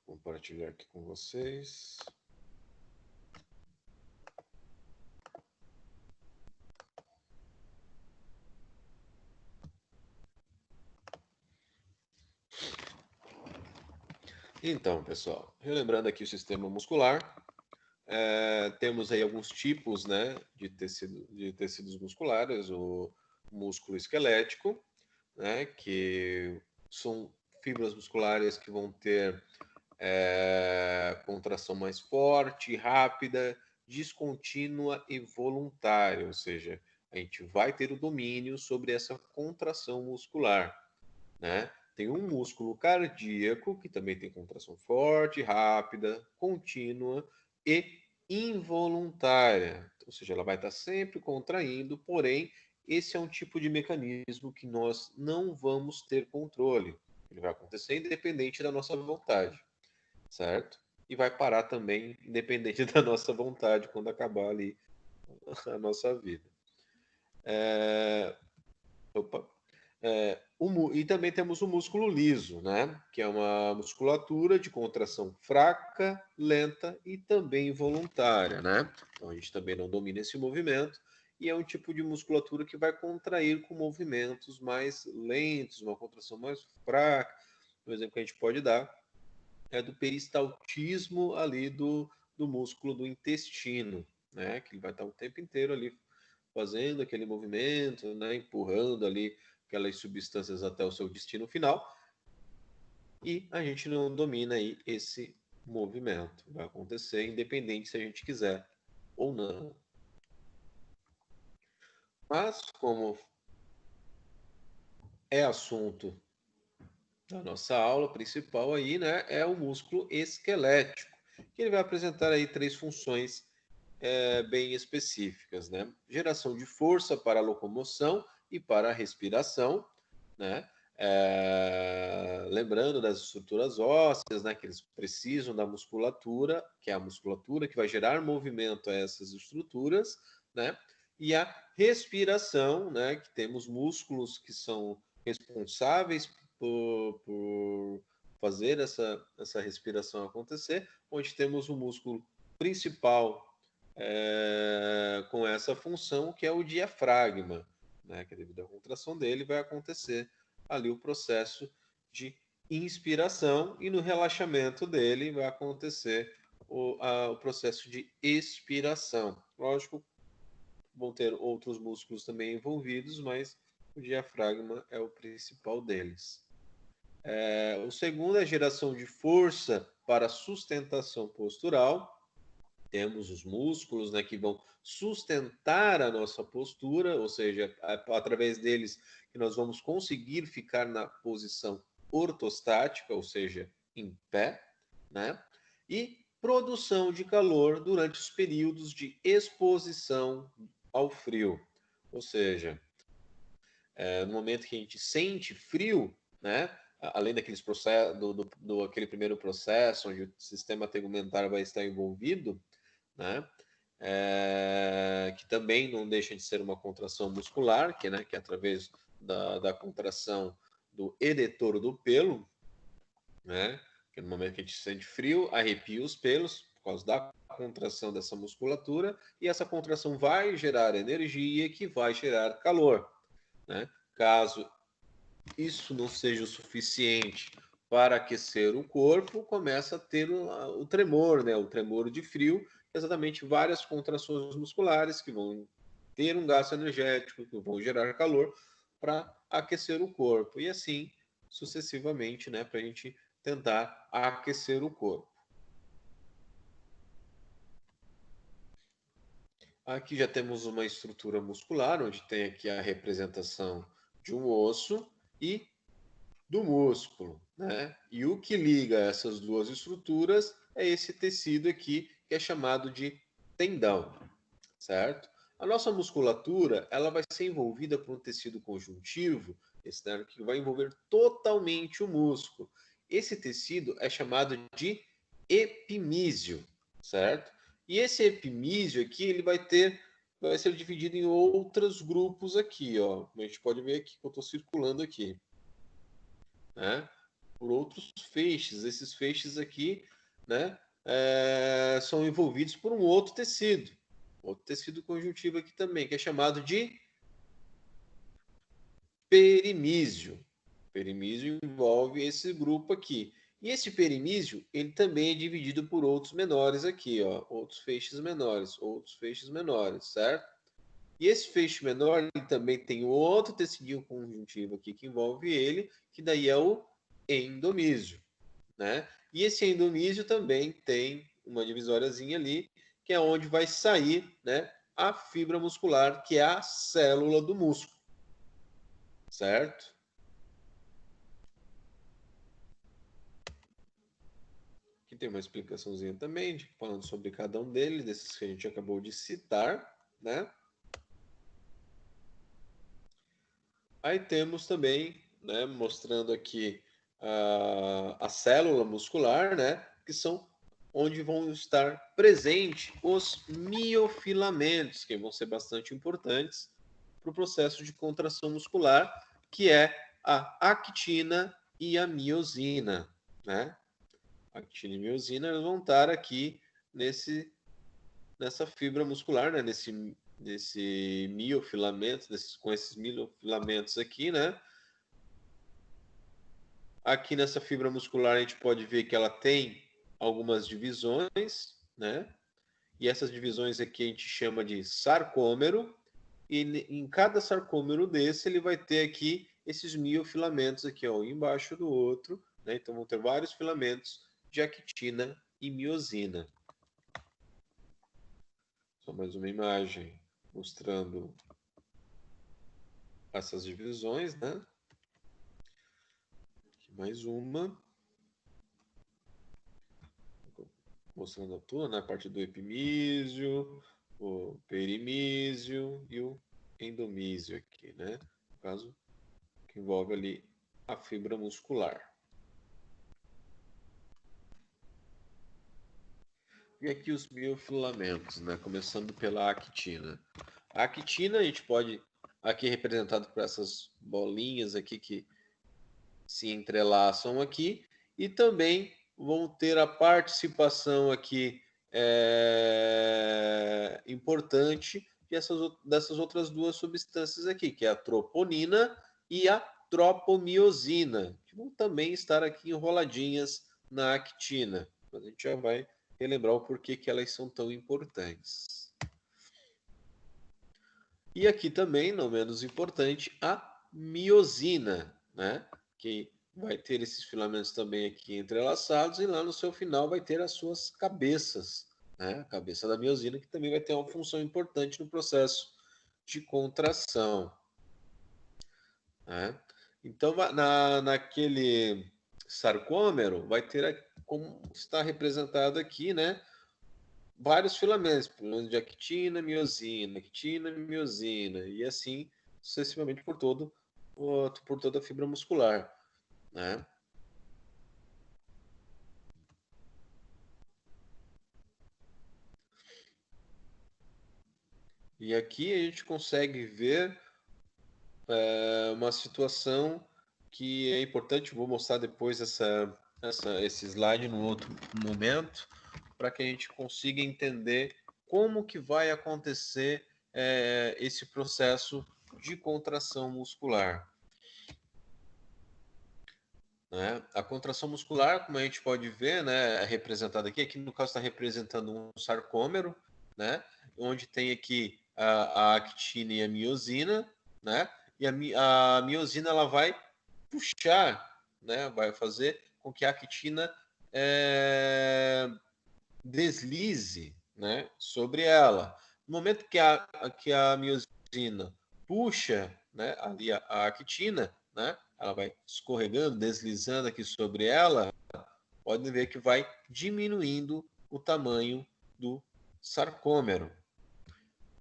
Compartilhar aqui com vocês. Então, pessoal, relembrando aqui o sistema muscular, temos aí alguns tipos, né, de tecidos musculares, o músculo esquelético, né, que são fibras musculares que vão ter contração mais forte, rápida, descontínua e voluntária, ou seja, a gente vai ter o domínio sobre essa contração muscular, né? Tem um músculo cardíaco que também tem contração forte, rápida, contínua e involuntária, ou seja, ela vai estar sempre contraindo, porém, esse é um tipo de mecanismo que nós não vamos ter controle. Ele vai acontecer independente da nossa vontade, certo? E vai parar também independente da nossa vontade quando acabar ali a nossa vida. Opa. E também temos o músculo liso, né? Que é uma musculatura de contração fraca, lenta e também voluntária, né? Então a gente também não domina esse movimento e é um tipo de musculatura que vai contrair com movimentos mais lentos, uma contração mais fraca. Um exemplo que a gente pode dar é do peristaltismo ali do músculo do intestino, né? Que ele vai estar o tempo inteiro ali fazendo aquele movimento, né? Empurrando ali aquelas substâncias até o seu destino final. E a gente não domina aí esse movimento. Vai acontecer independente se a gente quiser ou não. Mas como é assunto da nossa aula principal aí, né, é o músculo esquelético, que ele vai apresentar aí três funções bem específicas, né? Geração de força para a locomoção e para a respiração, né? Lembrando das estruturas ósseas, né, que eles precisam da musculatura, que é a musculatura que vai gerar movimento a essas estruturas, né? E a respiração, né, que temos músculos que são responsáveis por fazer essa respiração acontecer, onde temos o músculo principal com essa função, que é o diafragma, né, que devido à contração dele vai acontecer ali o processo de inspiração e no relaxamento dele vai acontecer o processo de expiração. Lógico, vão ter outros músculos também envolvidos, mas o diafragma é o principal deles. O segundo é a geração de força para sustentação postural. Temos os músculos, né, que vão sustentar a nossa postura, ou seja, através deles que nós vamos conseguir ficar na posição ortostática, ou seja, em pé, né? E produção de calor durante os períodos de exposição ao frio, ou seja, no momento que a gente sente frio, né? Além daqueles processos, aquele primeiro processo onde o sistema tegumentar vai estar envolvido, né? Que também não deixa de ser uma contração muscular, que é através da contração do edetor do pelo, né? Que no momento que a gente sente frio, arrepia os pelos por causa da contração dessa musculatura, e essa contração vai gerar energia que vai gerar calor, né? Caso isso não seja o suficiente para aquecer o corpo, começa a ter o tremor, né? O tremor de frio, exatamente várias contrações musculares que vão ter um gasto energético, que vão gerar calor para aquecer o corpo. E assim sucessivamente, né? Para a gente tentar aquecer o corpo. Aqui já temos uma estrutura muscular, onde tem aqui a representação de um osso e do músculo, né? E o que liga essas duas estruturas é esse tecido aqui, que é chamado de tendão, certo? A nossa musculatura, ela vai ser envolvida por um tecido conjuntivo externo que vai envolver totalmente o músculo. Esse tecido é chamado de epimísio, certo? E esse epimísio aqui, ele vai ser dividido em outros grupos aqui, ó. A gente pode ver aqui que eu estou circulando aqui, né? por outros feixes. Esses feixes aqui, né, são envolvidos por um outro tecido conjuntivo aqui também, que é chamado de perimísio. Perimísio envolve esse grupo aqui. E esse perimísio, ele também é dividido por outros menores aqui, ó, outros feixes menores, certo? E esse feixe menor, ele também tem outro tecidinho conjuntivo aqui que envolve ele, que daí é o endomísio, né? E esse endomísio também tem uma divisóriazinha ali, que é onde vai sair, né, a fibra muscular, que é a célula do músculo, certo? Aqui tem uma explicaçãozinha também, falando sobre cada um deles, desses que a gente acabou de citar, né? Aí temos também, né, mostrando aqui a célula muscular, né, que são onde vão estar presentes os miofilamentos, que vão ser bastante importantes para o processo de contração muscular, que é a actina e a miosina, né? Actina e miosina vão estar aqui nessa fibra muscular, né? Nesse miofilamento, com esses miofilamentos aqui, né? Aqui nessa fibra muscular a gente pode ver que ela tem algumas divisões, né? E essas divisões aqui a gente chama de sarcômero. E em cada sarcômero desse ele vai ter aqui esses miofilamentos aqui, ó, um embaixo do outro, né? Então vão ter vários filamentos de actina e miosina. Só mais uma imagem mostrando essas divisões, né? Aqui mais uma. Mostrando tudo, né? A parte do epimísio, o perimísio e o endomísio aqui, né? No caso, que envolve ali a fibra muscular. E aqui os miofilamentos, né? Começando pela actina. A actina a gente pode, aqui representado por essas bolinhas aqui que se entrelaçam aqui, e também vão ter a participação aqui importante dessas outras duas substâncias aqui, que é a troponina e a tropomiosina, que vão também estar aqui enroladinhas na actina. Mas a gente já vai relembrar o porquê que elas são tão importantes. E aqui também, não menos importante, a miosina, né? Que vai ter esses filamentos também aqui entrelaçados e lá no seu final vai ter as suas cabeças, né? A cabeça da miosina que também vai ter uma função importante no processo de contração, né? Então, naquele sarcômero vai ter, como está representado aqui, né? Vários filamentos de actina, miosina, e assim sucessivamente por toda a fibra muscular, né? E aqui a gente consegue ver uma situação que é importante, vou mostrar depois esse slide no outro momento, para que a gente consiga entender como que vai acontecer esse processo de contração muscular. Né? A contração muscular, como a gente pode ver, né, é representada aqui no caso está representando um sarcômero, né, onde tem aqui a actina e a miosina, né, e a miosina ela vai puxar, né, vai fazer com que a actina deslize, né, sobre ela. No momento que a miosina puxa, né, ali a actina, né, ela vai escorregando, deslizando aqui sobre ela, pode ver que vai diminuindo o tamanho do sarcômero.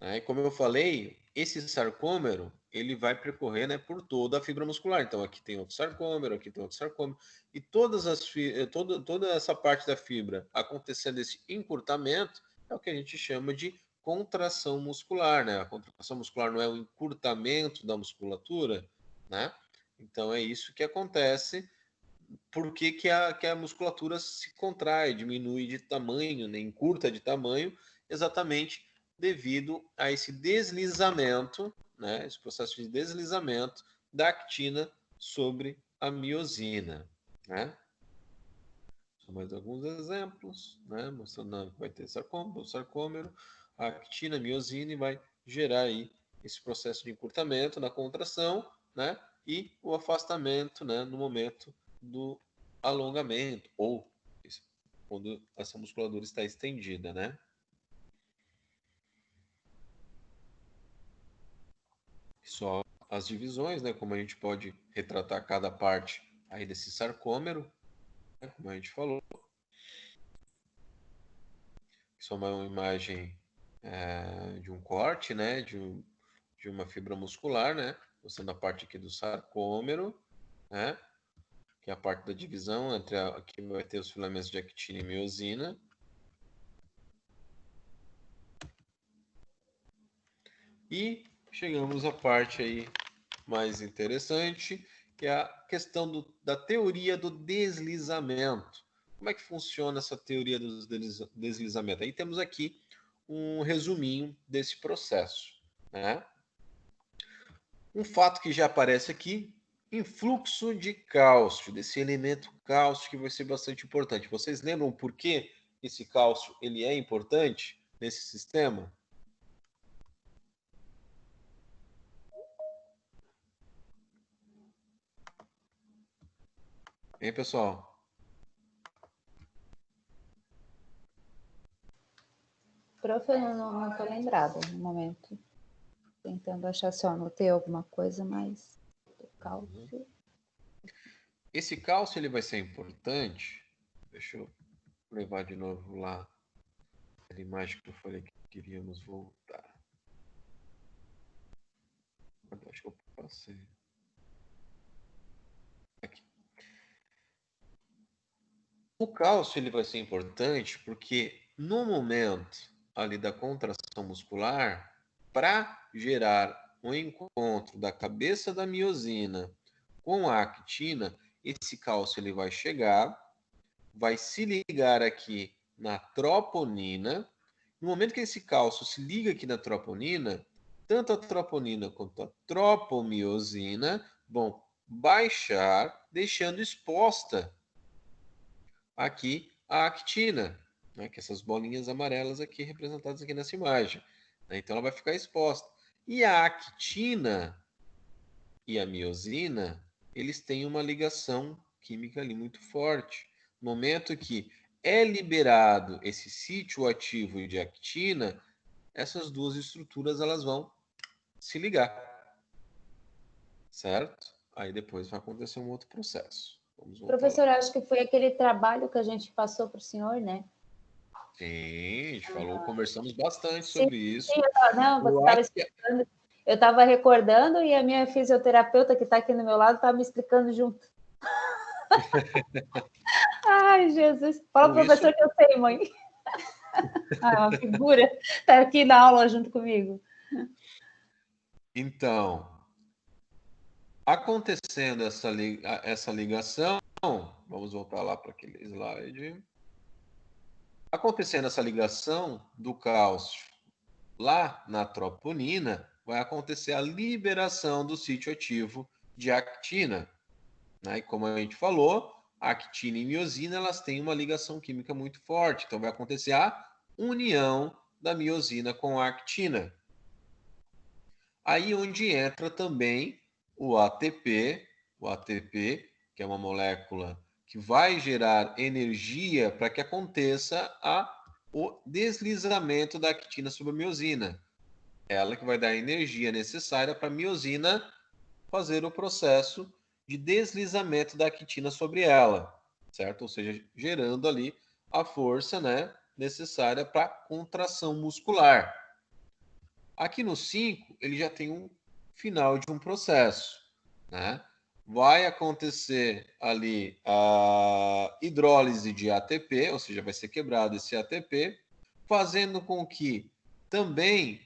Né? E como eu falei, esse sarcômero ele vai percorrer, né, por toda a fibra muscular. Então aqui tem outro sarcômero, aqui tem outro sarcômero, e toda essa parte da fibra acontecendo esse encurtamento é o que a gente chama de contração muscular, né? A contração muscular não é o encurtamento da musculatura, né? Então é isso que acontece por que a musculatura se contrai, diminui de tamanho, né, encurta de tamanho, exatamente devido a esse deslizamento, né, esse processo de deslizamento da actina sobre a miosina, né? São mais alguns exemplos, né, mostrando que vai ter sarcômero, a actina, a miosina, e vai gerar aí esse processo de encurtamento na contração, né, e o afastamento, né, no momento do alongamento, ou quando essa musculatura está estendida, né? Só as divisões, né, como a gente pode retratar cada parte aí desse sarcômero, né, como a gente falou. Isso é uma imagem de um corte, né, de uma fibra muscular, né, mostrando a parte aqui do sarcômero, né, que é a parte da divisão entre aqui vai ter os filamentos de actina e miosina. E chegamos à parte aí mais interessante, que é a questão da teoria do deslizamento. Como é que funciona essa teoria do deslizamento? Aí temos aqui um resuminho desse processo, né? Um fato que já aparece aqui, influxo de cálcio, desse elemento cálcio que vai ser bastante importante. Vocês lembram por que esse cálcio ele é importante nesse sistema? Hein, pessoal? Prof, eu não tô lembrada no momento. Tentando achar se eu anotei alguma coisa, mas o cálcio. Esse cálcio ele vai ser importante. Deixa eu levar de novo lá a imagem que eu falei que queríamos voltar. Acho que eu passei. Aqui. O cálcio ele vai ser importante porque no momento ali da contração muscular, para gerar um encontro da cabeça da miosina com a actina, esse cálcio ele vai chegar, vai se ligar aqui na troponina. No momento que esse cálcio se liga aqui na troponina, tanto a troponina quanto a tropomiosina vão baixar, deixando exposta aqui a actina, né, que essas bolinhas amarelas aqui representadas aqui nessa imagem. Né? Então ela vai ficar exposta. E a actina e a miosina, eles têm uma ligação química ali muito forte. No momento que é liberado esse sítio ativo de actina, essas duas estruturas elas vão se ligar, certo? Aí depois vai acontecer um outro processo. Vamos voltar Professor, lá. acho que foi aquele trabalho que a gente passou para o senhor, né? Sim, a gente falou, conversamos bastante Sim, sobre isso. sim, não, você Eu estava acho que explicando, eu estava recordando e a minha fisioterapeuta que está aqui no meu lado estava me explicando junto. Ai, Jesus. Fala, com isso, professor, que eu sei, mãe. Ah, uma figura. Está aqui na aula junto comigo. então, acontecendo essa ligação, vamos voltar lá para aquele slide. Acontecendo essa ligação do cálcio lá na troponina, vai acontecer a liberação do sítio ativo de actina. Né? E como a gente falou, a actina e miosina elas têm uma ligação química muito forte. Então vai acontecer a união da miosina com a actina. Aí onde entra também o ATP, que é uma molécula que vai gerar energia para que aconteça o deslizamento da actina sobre a miosina. Ela que vai dar a energia necessária para a miosina fazer o processo de deslizamento da actina sobre ela, certo? Ou seja, gerando ali a força, né, necessária para contração muscular. Aqui no 5, ele já tem um final de um processo, né? Vai acontecer ali a hidrólise de ATP, ou seja, vai ser quebrado esse ATP, fazendo com que também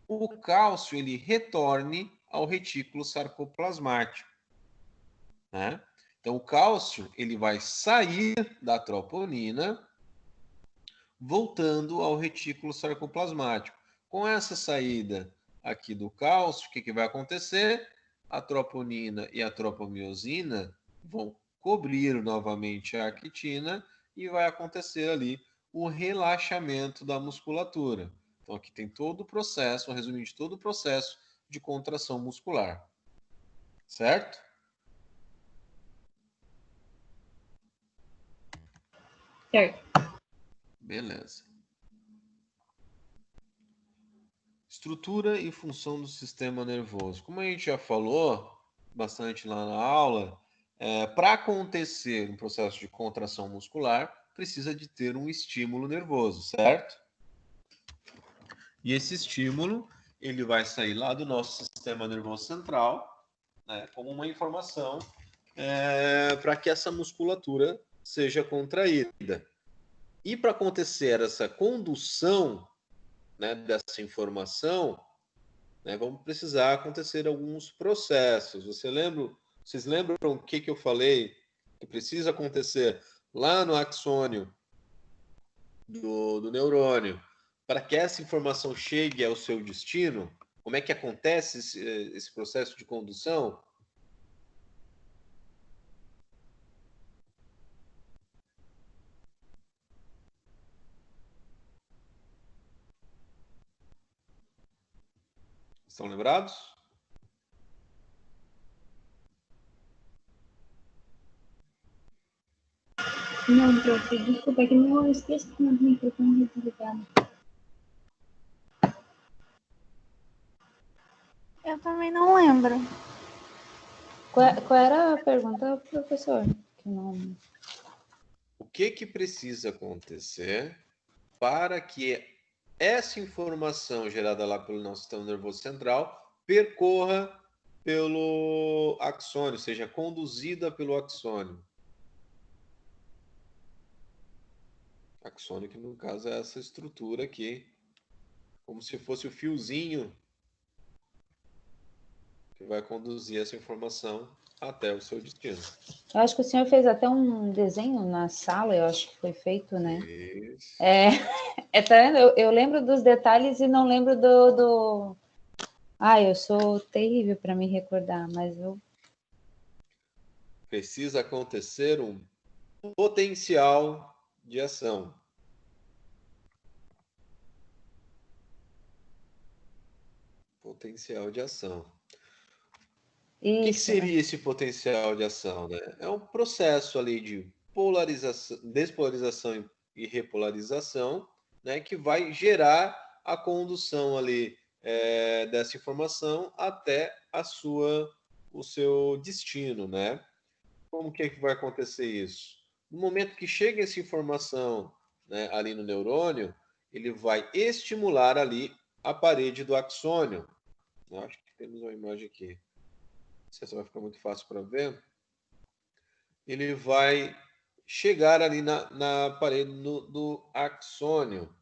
o cálcio ele retorne ao retículo sarcoplasmático, né? Então, o cálcio ele vai sair da troponina, voltando ao retículo sarcoplasmático. Com essa saída aqui do cálcio, o que vai acontecer? A troponina e a tropomiosina vão cobrir novamente a actina e vai acontecer ali o relaxamento da musculatura. Então, aqui tem todo o processo, um resumo de todo o processo de contração muscular. Certo? Certo. Beleza. Estrutura e função do sistema nervoso. Como a gente já falou bastante lá na aula, para acontecer um processo de contração muscular, precisa de ter um estímulo nervoso, certo? E esse estímulo, ele vai sair lá do nosso sistema nervoso central, né, como uma informação para que essa musculatura seja contraída. E para acontecer essa condução, né, dessa informação, né, vamos precisar acontecer alguns processos. Vocês lembram o que eu falei que precisa acontecer lá no axônio do neurônio para que essa informação chegue ao seu destino? Como é que acontece esse processo de condução? Estão lembrados? Não, prof, desculpa, é que eu esqueci que meu microfone desligado. Eu também não lembro. Qual era a pergunta, professor? Que não... O que precisa acontecer para que essa informação gerada lá pelo nosso sistema nervoso central percorra pelo axônio, seja conduzida pelo axônio? Axônio, que no caso é essa estrutura aqui, como se fosse o fiozinho que vai conduzir essa informação até o seu destino. Eu acho que o senhor fez até um desenho na sala, eu acho que foi feito, né? Isso. Tá vendo? Eu lembro dos detalhes e não lembro do... Ah, eu sou terrível para me recordar, mas eu... Precisa acontecer um potencial de ação. Potencial de ação. O que seria esse potencial de ação, né? É um processo ali de polarização, despolarização e repolarização, né, que vai gerar a condução ali dessa informação até o seu destino, né? Como que vai acontecer isso? No momento que chega essa informação, né, ali no neurônio, ele vai estimular ali a parede do axônio. Eu acho que temos uma imagem aqui. Se vai ficar muito fácil para ver, ele vai chegar ali na parede do axônio.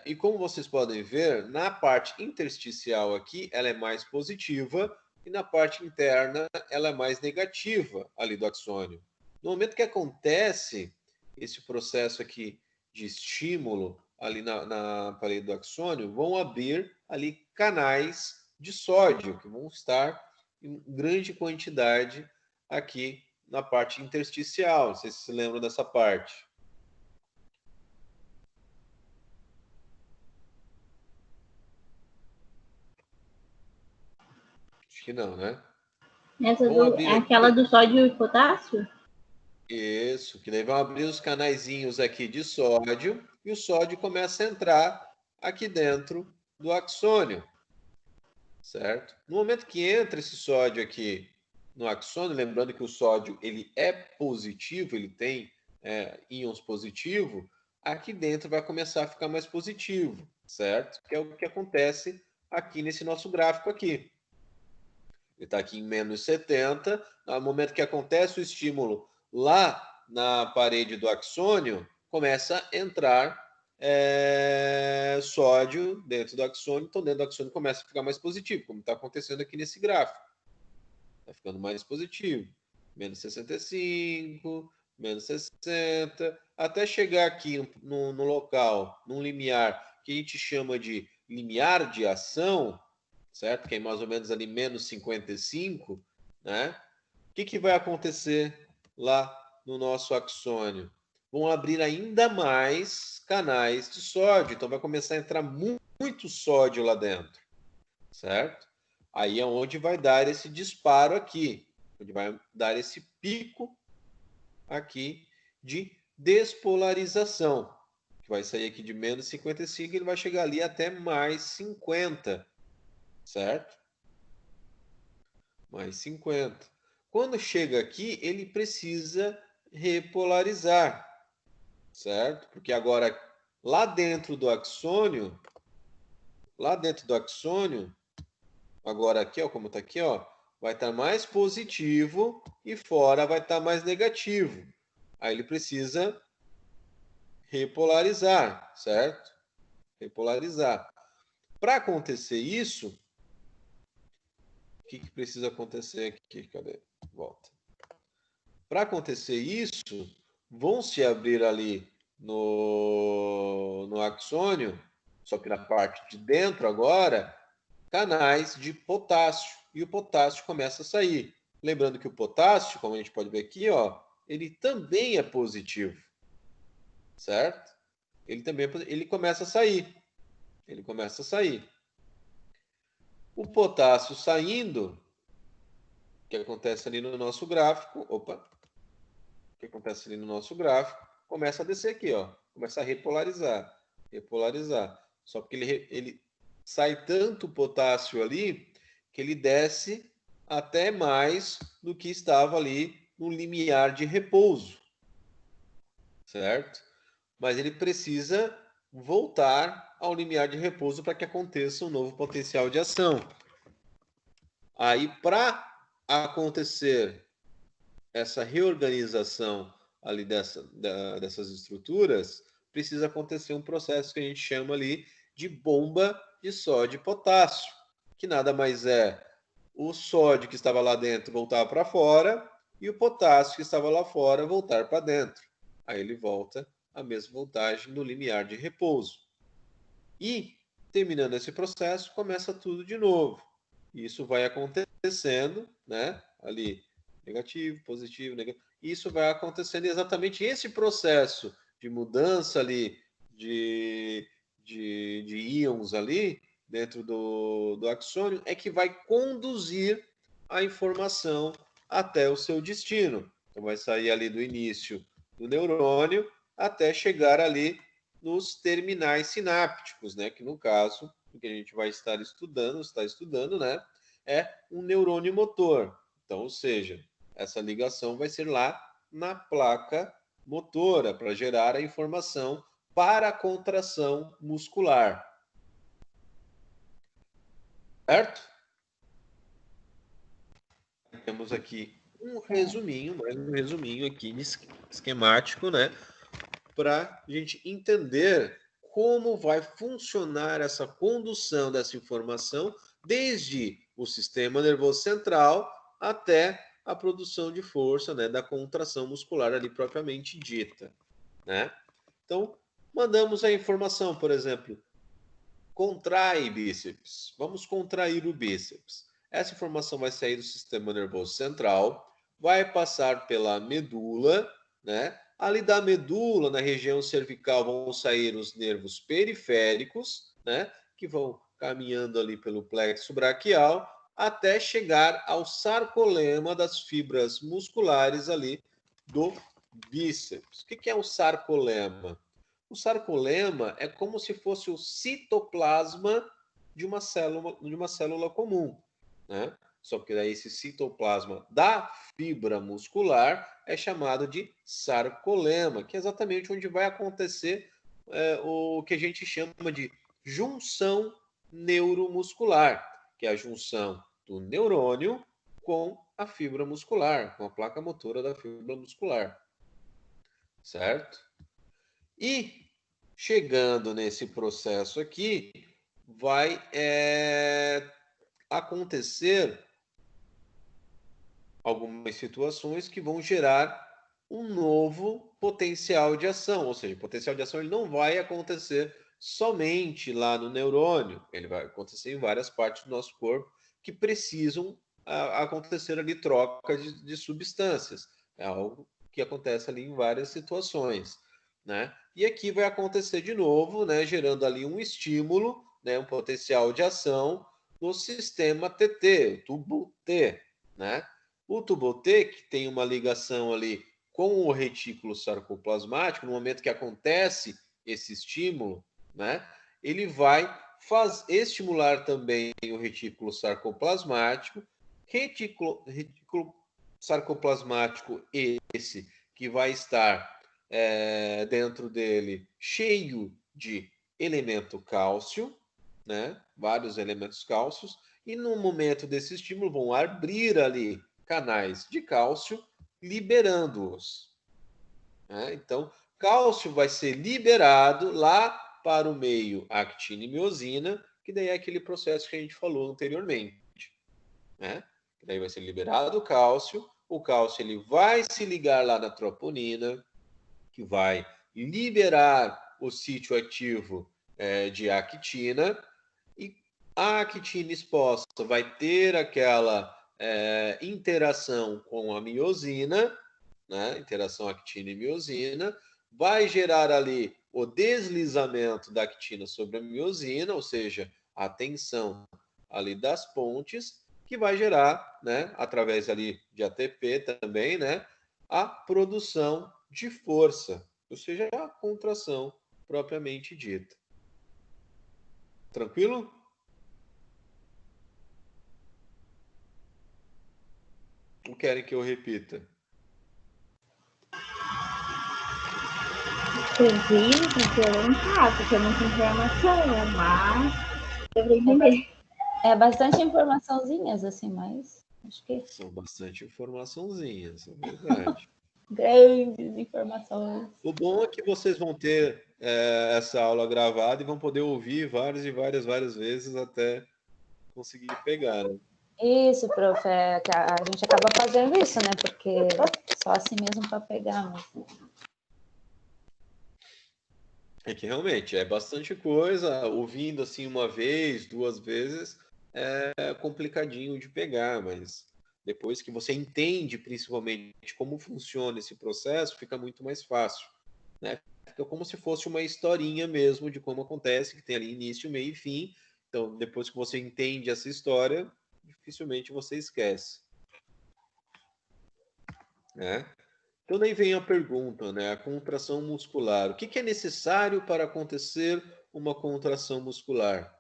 E como vocês podem ver, na parte intersticial aqui, ela é mais positiva e na parte interna, ela é mais negativa ali do axônio. No momento que acontece esse processo aqui de estímulo ali na parede do axônio, vão abrir ali canais de sódio, que vão estar em grande quantidade aqui na parte intersticial. Não sei se se lembram dessa parte. Acho que não, né? Essa é aquela do sódio e potássio? Isso, que daí vão abrir os canaizinhos aqui de sódio e o sódio começa a entrar aqui dentro do axônio, certo? No momento que entra esse sódio aqui no axônio, lembrando que o sódio ele é positivo, ele tem íons positivo, aqui dentro vai começar a ficar mais positivo, certo? Que é o que acontece aqui nesse nosso gráfico aqui. Ele está aqui em menos 70. No momento que acontece o estímulo lá na parede do axônio, começa a entrar sódio dentro do axônio. Então, dentro do axônio começa a ficar mais positivo, como está acontecendo aqui nesse gráfico. Está ficando mais positivo. menos 65, menos 60, até chegar aqui no local, num limiar que a gente chama de limiar de ação, certo? Que é mais ou menos ali menos 55, né? O que vai acontecer lá no nosso axônio? Vão abrir ainda mais canais de sódio, então vai começar a entrar muito sódio lá dentro, certo? Aí é onde vai dar esse disparo aqui, onde vai dar esse pico aqui de despolarização, que vai sair aqui de menos 55 e ele vai chegar ali até mais 50, certo? Mais 50. Quando chega aqui, ele precisa repolarizar, certo? Porque agora, lá dentro do axônio, agora aqui, ó, como está aqui, ó, vai estar mais positivo e fora vai estar mais negativo. Aí ele precisa repolarizar, certo? Repolarizar. Para acontecer isso, o que precisa acontecer aqui? Cadê? Volta. Para acontecer isso, vão se abrir ali no axônio, só que na parte de dentro agora, canais de potássio. E o potássio começa a sair. Lembrando que o potássio, como a gente pode ver aqui, ó, ele também é positivo, certo? Ele começa a sair. Ele começa a sair. O potássio saindo, o que acontece ali no nosso gráfico, o que acontece ali no nosso gráfico, começa a descer aqui, ó, começa a repolarizar, Só porque ele sai tanto potássio ali que ele desce até mais do que estava ali no limiar de repouso, certo? Mas ele precisa voltar ao limiar de repouso para que aconteça um novo potencial de ação. Aí, para acontecer essa reorganização ali dessas estruturas, precisa acontecer um processo que a gente chama ali de bomba de sódio e potássio, que nada mais é o sódio que estava lá dentro voltar para fora e o potássio que estava lá fora voltar para dentro. Aí ele volta a mesma voltagem no limiar de repouso. E, terminando esse processo, começa tudo de novo. Isso vai acontecendo, né? Ali, negativo, positivo, negativo. Isso vai acontecendo exatamente esse processo de mudança ali de íons ali dentro do axônio é que vai conduzir a informação até o seu destino. Então vai sair ali do início do neurônio até chegar ali nos terminais sinápticos, né? Que no caso, o que a gente vai estar estudando, né? É um neurônio motor. Então, ou seja, essa ligação vai ser lá na placa motora para gerar a informação para a contração muscular. Certo? Temos aqui mais um resuminho aqui esquemático, né? Para a gente entender como vai funcionar essa condução dessa informação desde o sistema nervoso central até a produção de força, né, da contração muscular ali propriamente dita, né? Então, mandamos a informação, por exemplo, contrai bíceps. Vamos contrair o bíceps. Essa informação vai sair do sistema nervoso central, vai passar pela medula, né? Ali da medula, na região cervical, vão sair os nervos periféricos, né? Que vão caminhando ali pelo plexo braquial até chegar ao sarcolema das fibras musculares ali do bíceps. O que é o sarcolema? O sarcolema é como se fosse o citoplasma de uma célula comum, né? Só que daí esse citoplasma da fibra muscular é chamado de sarcolema, que é exatamente onde vai acontecer o que a gente chama de junção neuromuscular, que é a junção do neurônio com a fibra muscular, com a placa motora da fibra muscular, certo? E chegando nesse processo aqui, vai acontecer algumas situações que vão gerar um novo potencial de ação, ou seja, o potencial de ação ele não vai acontecer somente lá no neurônio, ele vai acontecer em várias partes do nosso corpo que precisam acontecer ali troca de substâncias. É algo que acontece ali em várias situações, né? E aqui vai acontecer de novo, né, gerando ali um estímulo, né, um potencial de ação no sistema TT, o tubo T, né? O tubo T, que tem uma ligação ali com o retículo sarcoplasmático, no momento que acontece esse estímulo, né, ele vai estimular também o retículo sarcoplasmático, retículo sarcoplasmático esse que vai estar dentro dele cheio de elemento cálcio, né, vários elementos cálcios, e no momento desse estímulo vão abrir ali canais de cálcio, liberando-os. Né? Então, cálcio vai ser liberado lá para o meio actina e miosina, que daí é aquele processo que a gente falou anteriormente. Né? Daí vai ser liberado o cálcio ele vai se ligar lá na troponina, que vai liberar o sítio ativo de actina, e a actina exposta vai ter aquela interação com a miosina, né? Interação actina e miosina, vai gerar ali o deslizamento da actina sobre a miosina, ou seja, a tensão ali das pontes, que vai gerar, né, através ali de ATP também, né, a produção de força, ou seja, a contração propriamente dita. Tranquilo? Ou querem que eu repita? Tranquilo, não tá, porque é muita informação, mas deu pra entender. É bastante informaçãozinhas, assim, mas acho que São bastante informaçãozinhas, é verdade. grandes informações. O bom é que vocês vão ter essa aula gravada e vão poder ouvir várias e várias vezes até conseguir pegar, né? Isso, prof, que a gente acaba fazendo isso, né? Porque só assim mesmo para pegar. Mas... É que realmente é bastante coisa, ouvindo assim uma vez, duas vezes, é complicadinho de pegar, mas depois que você entende principalmente como funciona esse processo, fica muito mais fácil, né? Fica como se fosse uma historinha mesmo de como acontece, que tem ali início, meio e fim. Então, depois que você entende essa história, dificilmente você esquece, né? Então, daí vem a pergunta, né? A contração muscular. O que é necessário para acontecer uma contração muscular?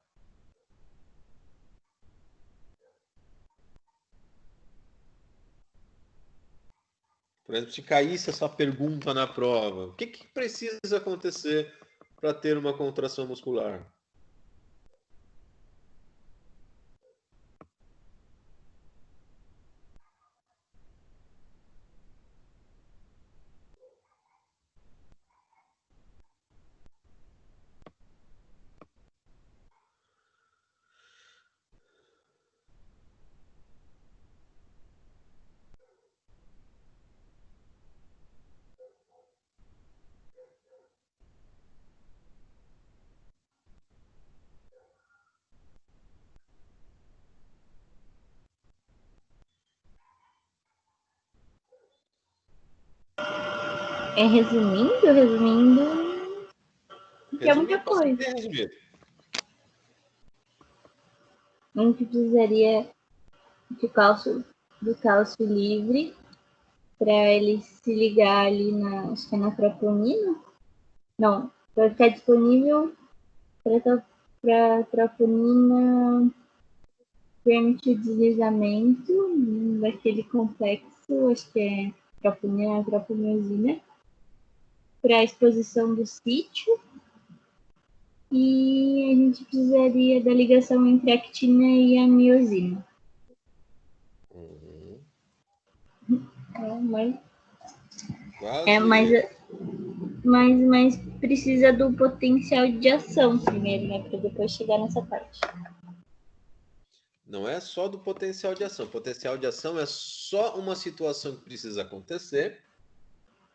Por exemplo, se caísse essa pergunta na prova, o que precisa acontecer para ter uma contração muscular? Resumindo, que é muita Resumindo, posso coisa. resumir. A gente precisaria do cálcio livre para ele se ligar ali acho que é na troponina. Não, vai ficar disponível para a troponina permitir o deslizamento daquele complexo, acho que é troponina, tropomiosina, para a exposição do sítio. E a gente precisaria da ligação entre a actina e a miosina. Mas precisa do potencial de ação primeiro, né? Para depois chegar nessa parte. Não é só do potencial de ação. O potencial de ação é só uma situação que precisa acontecer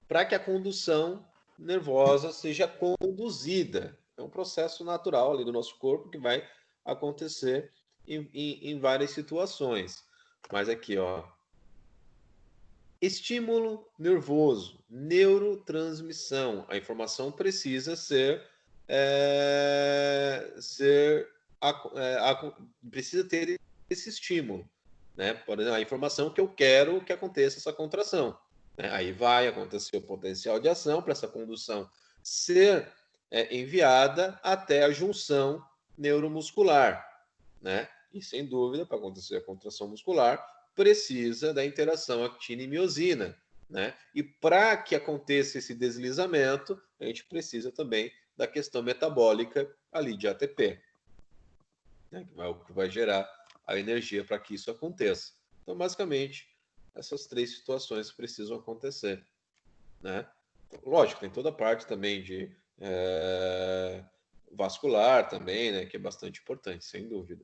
para que a condução nervosa seja conduzida. É um processo natural ali do nosso corpo que vai acontecer em várias situações. Mas aqui, ó, estímulo nervoso, neurotransmissão. A informação precisa precisa ter esse estímulo, né? Por exemplo, a informação que eu quero que aconteça essa contração. Né? Aí vai acontecer o potencial de ação para essa condução ser enviada até a junção neuromuscular, né? E sem dúvida, para acontecer a contração muscular, precisa da interação actina e miosina, né? E para que aconteça esse deslizamento, a gente precisa também da questão metabólica ali de ATP, né? Que é o que vai gerar a energia para que isso aconteça. Então, basicamente, essas três situações precisam acontecer, né? Lógico, tem toda a parte também de vascular também, né? Que é bastante importante, sem dúvida.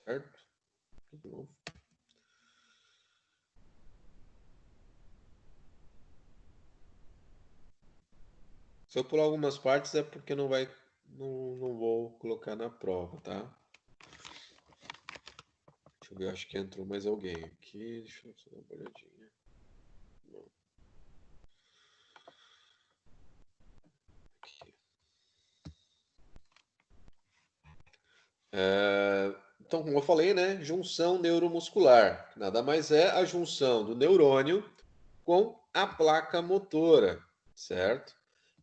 Certo? De novo. Se eu pular algumas partes é porque não vou colocar na prova, tá? Deixa eu ver, acho que entrou mais alguém aqui. Deixa eu só dar uma olhadinha. Não. Aqui. Então, como eu falei, né? Junção neuromuscular. Nada mais é a junção do neurônio com a placa motora, certo?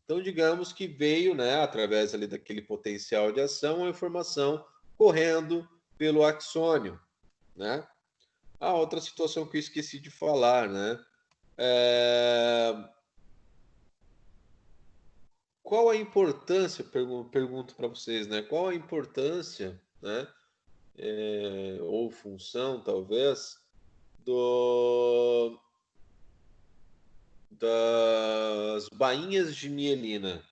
Então, digamos que veio, né, através ali daquele potencial de ação, a informação correndo pelo axônio, né? A outra situação que eu esqueci de falar, né? Qual a importância, pergunto para vocês, né? Qual a importância, né? Ou função, talvez, do, das bainhas de mielina?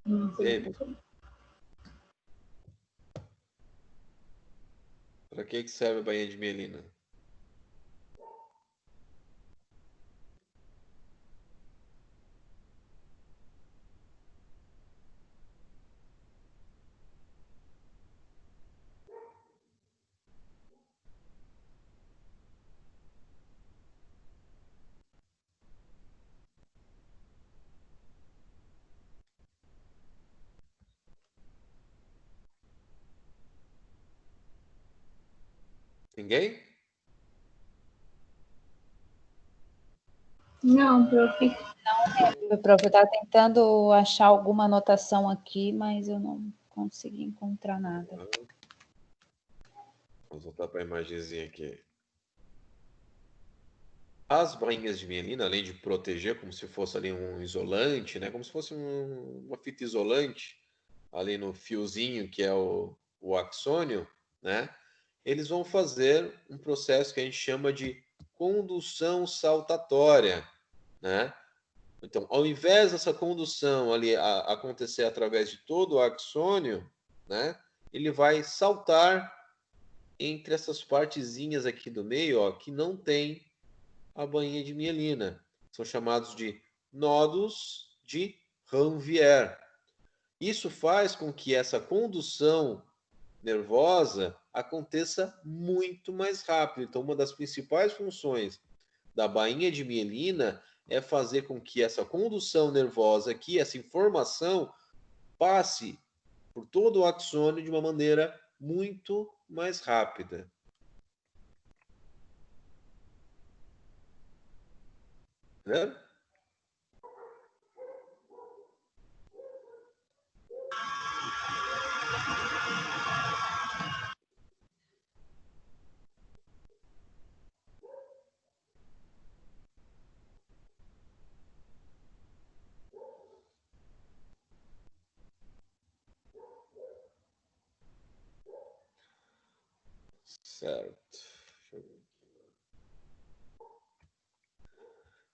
Não sei. David, para que serve a bainha de mielina? Ninguém? Não, prof. Prof, eu estava tentando achar alguma anotação aqui, mas eu não consegui encontrar nada. Vamos voltar para a imagenzinha aqui. As bainhas de mielina, além de proteger, como se fosse ali um isolante, né? Como se fosse uma fita isolante ali no fiozinho que é o axônio, né? Eles vão fazer um processo que a gente chama de condução saltatória, né? Então, ao invés dessa condução ali acontecer através de todo o axônio, né? Ele vai saltar entre essas partezinhas aqui do meio, ó, que não tem a bainha de mielina. São chamados de nodos de Ranvier. Isso faz com que essa condução nervosa aconteça muito mais rápido. Então, uma das principais funções da bainha de mielina é fazer com que essa condução nervosa aqui, essa informação, passe por todo o axônio de uma maneira muito mais rápida. Né? Certo. Deixa eu ver.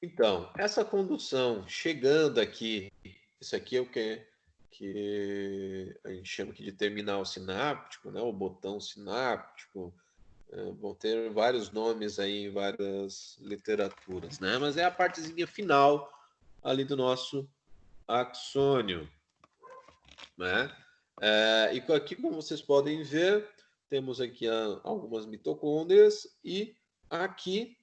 Então, essa condução chegando aqui, isso aqui é o que a gente chama aqui de terminal sináptico, né? O botão sináptico. Vão ter vários nomes aí em várias literaturas, né? Mas é a partezinha final ali do nosso axônio, né? E aqui, como vocês podem ver, temos aqui algumas mitocôndrias e aqui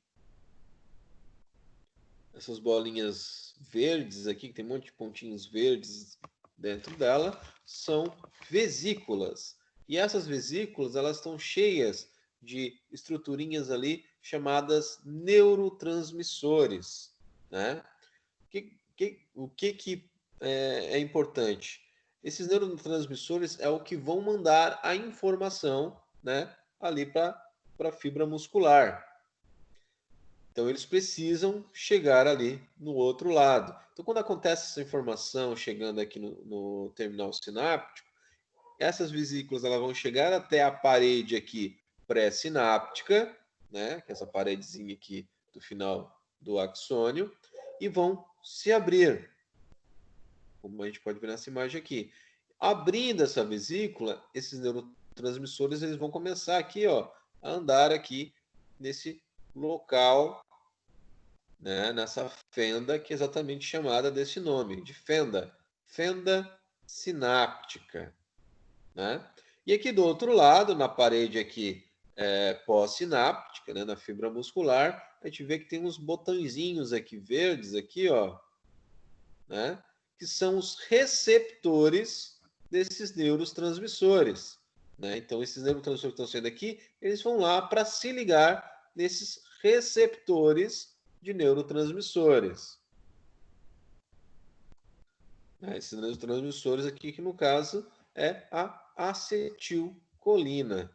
essas bolinhas verdes aqui, que tem um monte de pontinhos verdes dentro dela, são vesículas. E essas vesículas, elas estão cheias de estruturinhas ali chamadas neurotransmissores, né? O que é importante? Esses neurotransmissores é o que vão mandar a informação, né, ali para a fibra muscular. Então, eles precisam chegar ali no outro lado. Então, quando acontece essa informação chegando aqui no terminal sináptico, essas vesículas elas vão chegar até a parede aqui pré-sináptica, né, que é essa paredezinha aqui do final do axônio, e vão se abrir, como a gente pode ver nessa imagem aqui. Abrindo essa vesícula, esses neurotransmissores eles vão começar aqui, ó, a andar aqui nesse local, né, nessa fenda que é exatamente chamada desse nome, de fenda sináptica, né? E aqui do outro lado, na parede aqui pós-sináptica, né, na fibra muscular, a gente vê que tem uns botõezinhos aqui verdes aqui, ó, né, que são os receptores desses neurotransmissores, né? Então esses neurotransmissores que estão saindo aqui, eles vão lá para se ligar nesses receptores de neurotransmissores. Esses neurotransmissores aqui, que no caso é a acetilcolina.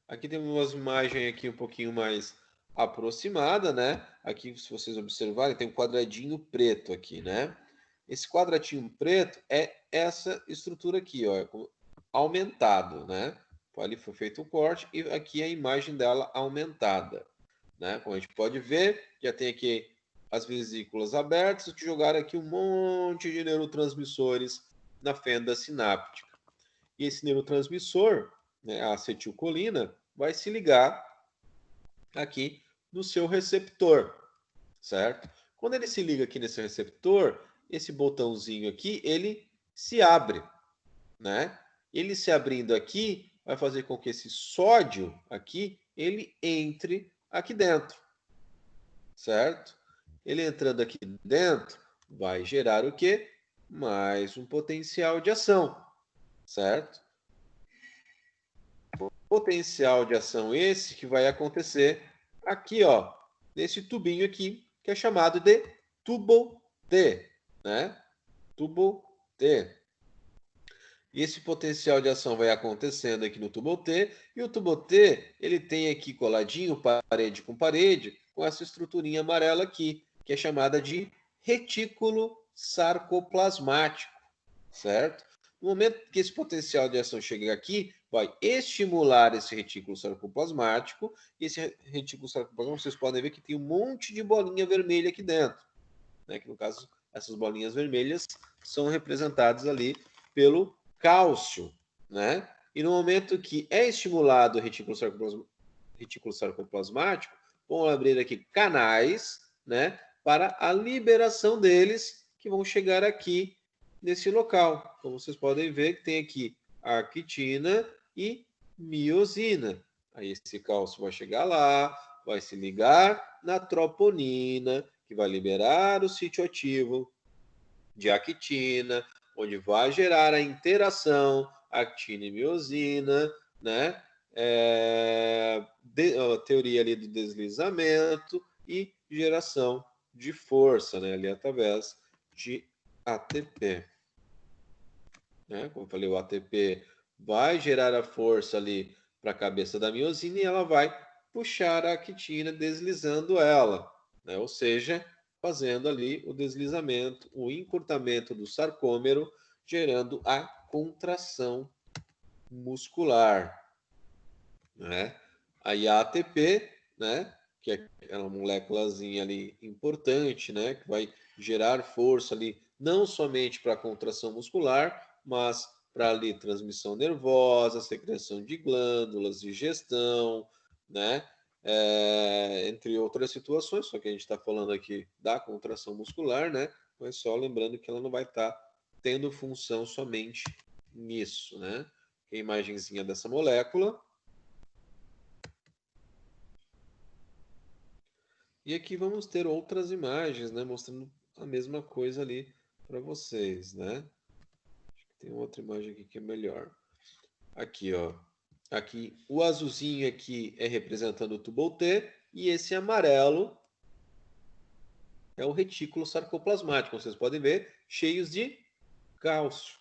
Aqui temos uma imagem aqui um pouquinho mais aproximada, né? Aqui, se vocês observarem, tem um quadradinho preto aqui, né? Esse quadradinho preto é essa estrutura aqui, ó, aumentado, né? Ali foi feito o corte e aqui a imagem dela aumentada, né? Como a gente pode ver, já tem aqui as vesículas abertas, que jogaram aqui um monte de neurotransmissores na fenda sináptica. E esse neurotransmissor, né, a acetilcolina, vai se ligar aqui no seu receptor, certo? Quando ele se liga aqui nesse receptor, esse botãozinho aqui, ele se abre, né? Ele se abrindo aqui, vai fazer com que esse sódio aqui, ele entre aqui dentro, certo? Ele entrando aqui dentro, vai gerar o quê? Mais um potencial de ação, certo? Potencial de ação esse que vai acontecer aqui, ó, nesse tubinho aqui, que é chamado de tubo T, né? Tubo T. E esse potencial de ação vai acontecendo aqui no tubo T, e o tubo T, ele tem aqui coladinho, parede com parede, com essa estruturinha amarela aqui, que é chamada de retículo sarcoplasmático, certo? No momento que esse potencial de ação chega aqui, vai estimular esse retículo sarcoplasmático, e esse retículo sarcoplasmático, vocês podem ver que tem um monte de bolinha vermelha aqui dentro, né? Que no caso, essas bolinhas vermelhas são representadas ali pelo cálcio, né? E no momento que é estimulado o retículo sarcoplasmático, vão abrir aqui canais, né, para a liberação deles, que vão chegar aqui nesse local. Como vocês podem ver, que tem aqui actina e miosina. Aí esse cálcio vai chegar lá, vai se ligar na troponina, que vai liberar o sítio ativo de actina, onde vai gerar a interação actina e miosina, né? A teoria ali do deslizamento e geração de força, né? Ali através de ATP. Né? Como eu falei, o ATP vai gerar a força ali para a cabeça da miosina e ela vai puxar a actina, deslizando ela, né? Ou seja, fazendo ali o deslizamento, o encurtamento do sarcômero, gerando a contração muscular. né? Aí a ATP, né? Que é aquela moléculazinha ali importante, né? Que vai gerar força ali, não somente para a contração muscular, mas para ali transmissão nervosa, secreção de glândulas, digestão, né? Entre outras situações, só que a gente está falando aqui da contração muscular, né? Mas só lembrando que ela não vai estar tendo função somente nisso, né? A imagenzinha dessa molécula. E aqui vamos ter outras imagens, né? Mostrando a mesma coisa ali para vocês, né? Acho que tem outra imagem aqui que é melhor. Aqui, ó. Aqui, o azulzinho aqui é representando o tubo T e esse amarelo é o retículo sarcoplasmático, como vocês podem ver, cheios de cálcio.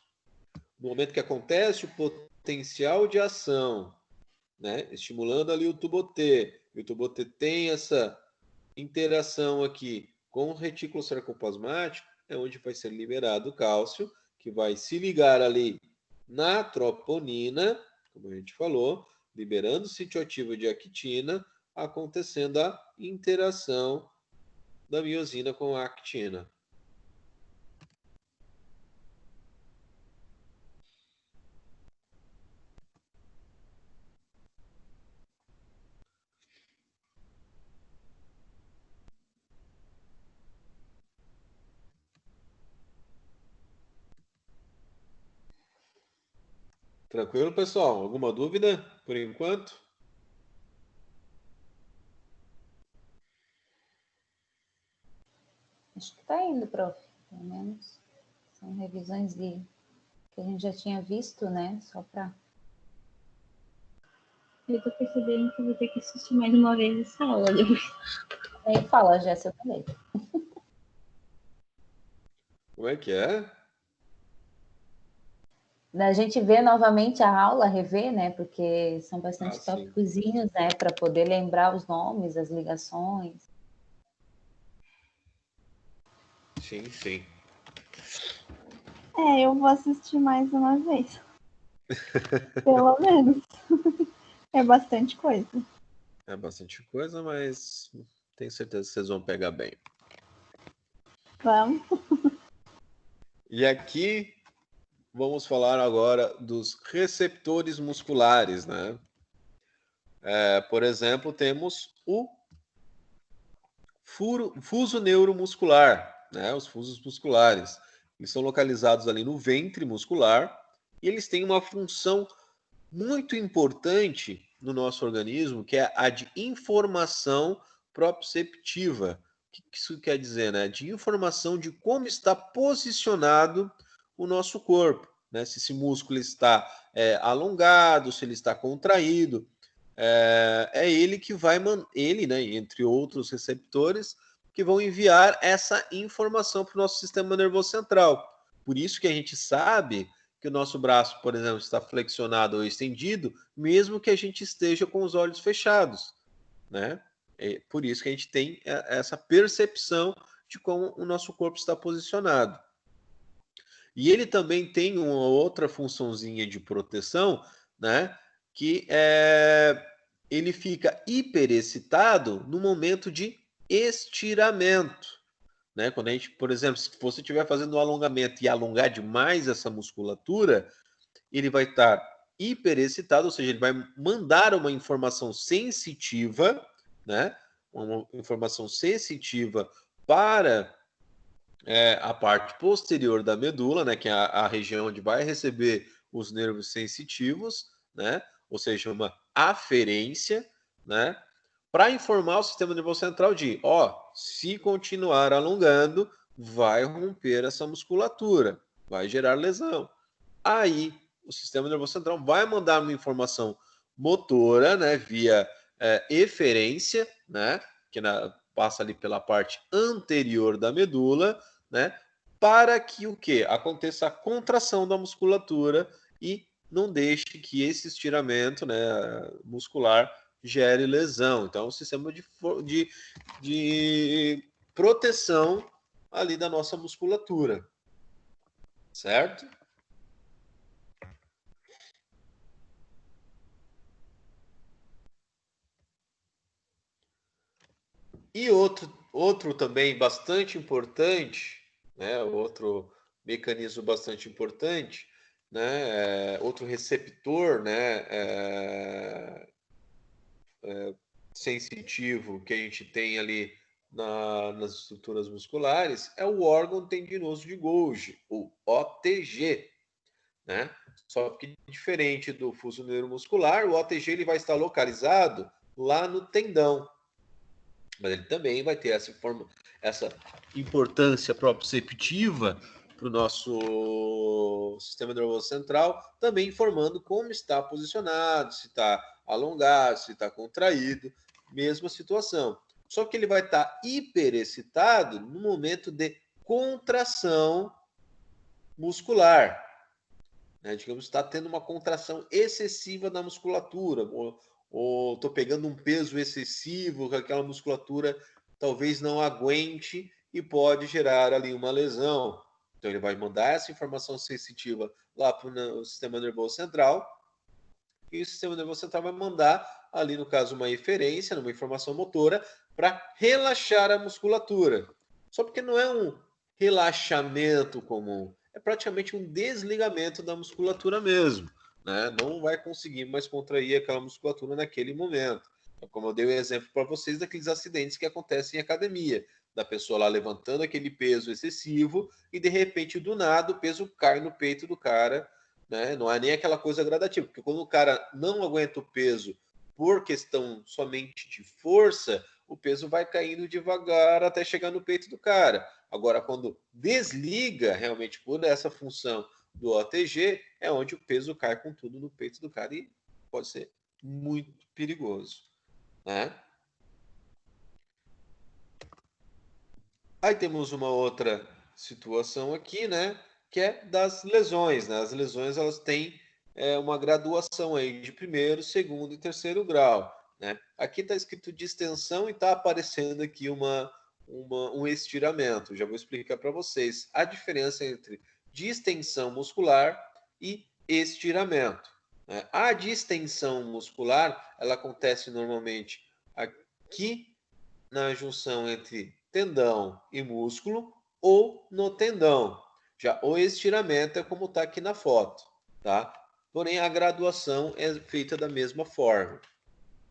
No momento que acontece o potencial de ação, né, estimulando ali o tubo T, e o tubo T tem essa interação aqui com o retículo sarcoplasmático, é onde vai ser liberado o cálcio, que vai se ligar ali na troponina, como a gente falou, liberando o sítio ativo de actina, acontecendo a interação da miosina com a actina. Tranquilo, pessoal? Alguma dúvida por enquanto? Acho que tá indo, prof. Pelo menos são revisões que a gente já tinha visto, né? Só para. Eu tô percebendo que eu vou ter que assistir mais uma vez essa aula depois. Aí fala, Jéssica, também. Como é que é? A gente vê novamente a aula, rever, né? Porque são bastante Sim. tópicozinhos, né? Para poder lembrar os nomes, as ligações. Sim, sim. Eu vou assistir mais uma vez. Pelo menos. É bastante coisa. É bastante coisa, mas tenho certeza que vocês vão pegar bem. Vamos. E aqui vamos falar agora dos receptores musculares, né? Por exemplo, temos o fuso neuromuscular, né? Os fusos musculares. Eles são localizados ali no ventre muscular e eles têm uma função muito importante no nosso organismo, que é a de informação proprioceptiva. O que isso quer dizer, né? De informação de como está posicionado o nosso corpo, né? Se esse músculo está alongado, se ele está contraído. Ele que vai, ele, né, entre outros receptores, que vão enviar essa informação para o nosso sistema nervoso central. Por isso que a gente sabe que o nosso braço, por exemplo, está flexionado ou estendido, mesmo que a gente esteja com os olhos fechados, né? É por isso que a gente tem essa percepção de como o nosso corpo está posicionado. E ele também tem uma outra funçãozinha de proteção, né? Que ele fica hiperexcitado no momento de estiramento. Né? Quando a gente, por exemplo, se você estiver fazendo um alongamento e alongar demais essa musculatura, ele vai estar hiperexcitado, ou seja, ele vai mandar uma informação sensitiva, né? Uma informação sensitiva para a parte posterior da medula, né? Que é a região onde vai receber os nervos sensitivos, né? Ou seja, uma aferência, né? Para informar o sistema nervoso central de, se continuar alongando, vai romper essa musculatura, vai gerar lesão. Aí, o sistema nervoso central vai mandar uma informação motora, né, via eferência, né, que passa ali pela parte anterior da medula, né, para que o quê? Aconteça a contração da musculatura e não deixe que esse estiramento, né, muscular gere lesão. Então, é um sistema de proteção ali da nossa musculatura, certo? E outro também bastante importante, né? Outro mecanismo bastante importante, né? Outro receptor, né? Sensitivo que a gente tem ali nas estruturas musculares é o órgão tendinoso de Golgi, o OTG, né? Só que diferente do fuso neuromuscular, o OTG ele vai estar localizado lá no tendão, mas ele também vai ter essa importância proprioceptiva para o nosso sistema nervoso central, também informando como está posicionado, se está alongado, se está contraído, mesma situação. Só que ele vai estar hiperexcitado no momento de contração muscular. Né? Digamos, está tendo uma contração excessiva da musculatura, ou estou pegando um peso excessivo, que aquela musculatura talvez não aguente e pode gerar ali uma lesão. Então ele vai mandar essa informação sensitiva lá para o sistema nervoso central, e o sistema nervoso central vai mandar ali, no caso, uma eferência, uma informação motora, para relaxar a musculatura. Só porque não é um relaxamento comum, é praticamente um desligamento da musculatura mesmo, né? Não vai conseguir mais contrair aquela musculatura naquele momento. Como eu dei o exemplo para vocês daqueles acidentes que acontecem em academia, da pessoa lá levantando aquele peso excessivo e de repente do nada o peso cai no peito do cara, né? Não é nem aquela coisa gradativa, porque quando o cara não aguenta o peso por questão somente de força, o peso vai caindo devagar até chegar no peito do cara. Agora, quando desliga realmente por essa função do OTG, é onde o peso cai com tudo no peito do cara e pode ser muito perigoso, né? Aí temos uma outra situação aqui, né? Que é das lesões, né? As lesões elas têm uma graduação aí de primeiro, segundo e terceiro grau, né? Aqui está escrito distensão e está aparecendo aqui um estiramento. Já vou explicar para vocês a diferença entre distensão muscular e estiramento, né? A distensão muscular ela acontece normalmente aqui na junção entre tendão e músculo ou no tendão. Já o estiramento é como está aqui na foto, tá? Porém, a graduação é feita da mesma forma.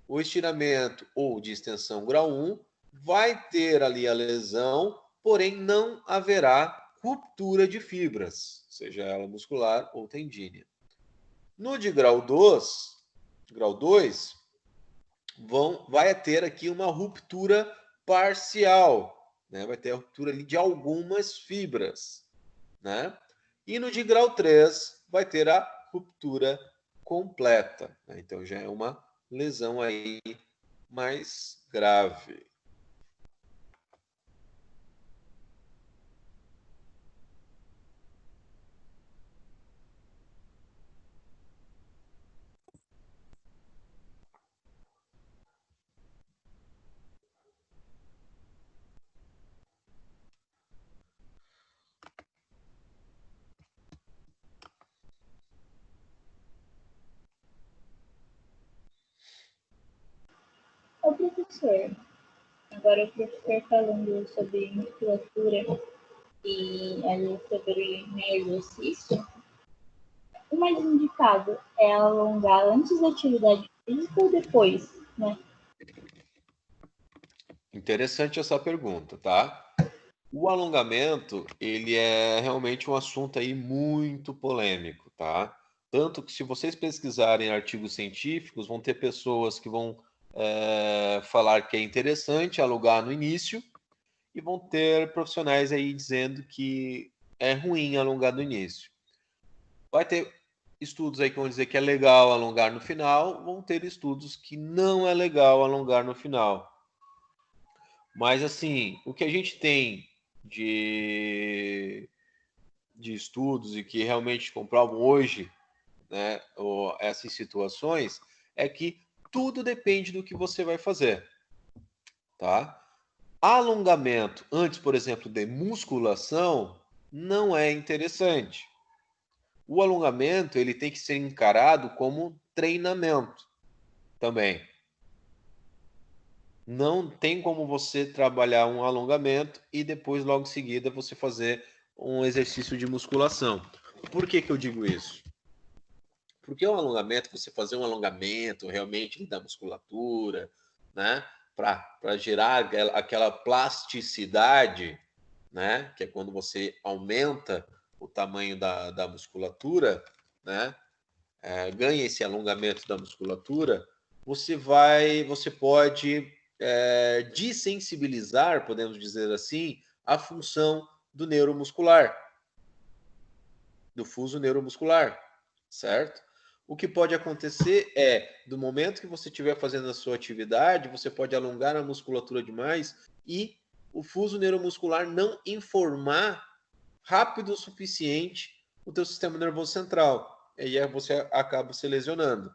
O estiramento ou distensão grau 1 vai ter ali a lesão, porém não haverá ruptura de fibras, seja ela muscular ou tendínea. No de grau 2, vai ter aqui uma ruptura parcial, né? Vai ter a ruptura ali de algumas fibras, né? E no de grau 3 vai ter a ruptura completa, né? Então já é uma lesão aí mais grave. Ô, professor, agora o professor falando sobre musculatura e ali sobre exercício, o mais indicado é alongar antes da atividade física ou depois, né? Interessante essa pergunta, tá? O alongamento, ele é realmente um assunto aí muito polêmico, tá? Tanto que se vocês pesquisarem artigos científicos, vão ter pessoas que vão falar que é interessante alongar no início e vão ter profissionais aí dizendo que é ruim alongar no início. Vai ter estudos aí que vão dizer que é legal alongar no final, vão ter estudos que não é legal alongar no final. Mas, assim, o que a gente tem de estudos e que realmente comprovam hoje, né, essas situações, é que tudo depende do que você vai fazer, tá? Alongamento antes, por exemplo, de musculação, não é interessante. O alongamento ele tem que ser encarado como treinamento também. não tem como você trabalhar um alongamento e depois, logo em seguida, você fazer um exercício de musculação. Por que que eu digo isso? Porque o alongamento, você fazer um alongamento realmente da musculatura, né? Para gerar aquela plasticidade, né? Que é quando você aumenta o tamanho da musculatura, né? Ganha esse alongamento da musculatura, você pode desensibilizar, podemos dizer assim, a função do neuromuscular, do fuso neuromuscular, certo? O que pode acontecer é, do momento que você estiver fazendo a sua atividade, você pode alongar a musculatura demais e o fuso neuromuscular não informar rápido o suficiente o teu sistema nervoso central. E aí você acaba se lesionando.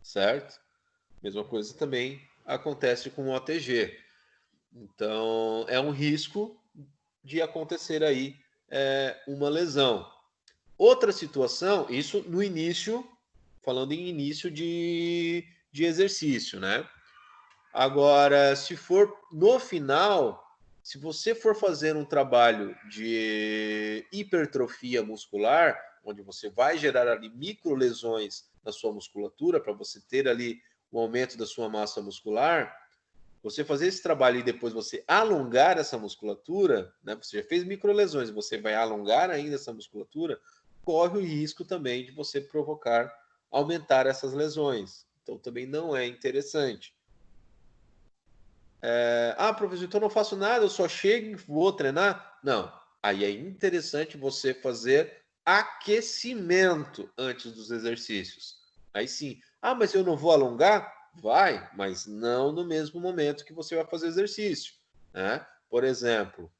Certo? Mesma coisa também acontece com o OTG. Então, é um risco de acontecer aí uma lesão. Outra situação, isso no início, falando em início de exercício, né? Agora, se for no final, se você for fazer um trabalho de hipertrofia muscular, onde você vai gerar ali micro lesões na sua musculatura para você ter ali o aumento da sua massa muscular, você fazer esse trabalho e depois você alongar essa musculatura, né? Você já fez micro lesões, você vai alongar ainda essa musculatura, corre o risco também de você provocar, aumentar essas lesões. Então também não é interessante. Professor, então eu não faço nada, eu só chego e vou treinar? Não. Aí é interessante você fazer aquecimento antes dos exercícios. Aí sim. Mas eu não vou alongar? Vai, mas não no mesmo momento que você vai fazer exercício, né? Por exemplo,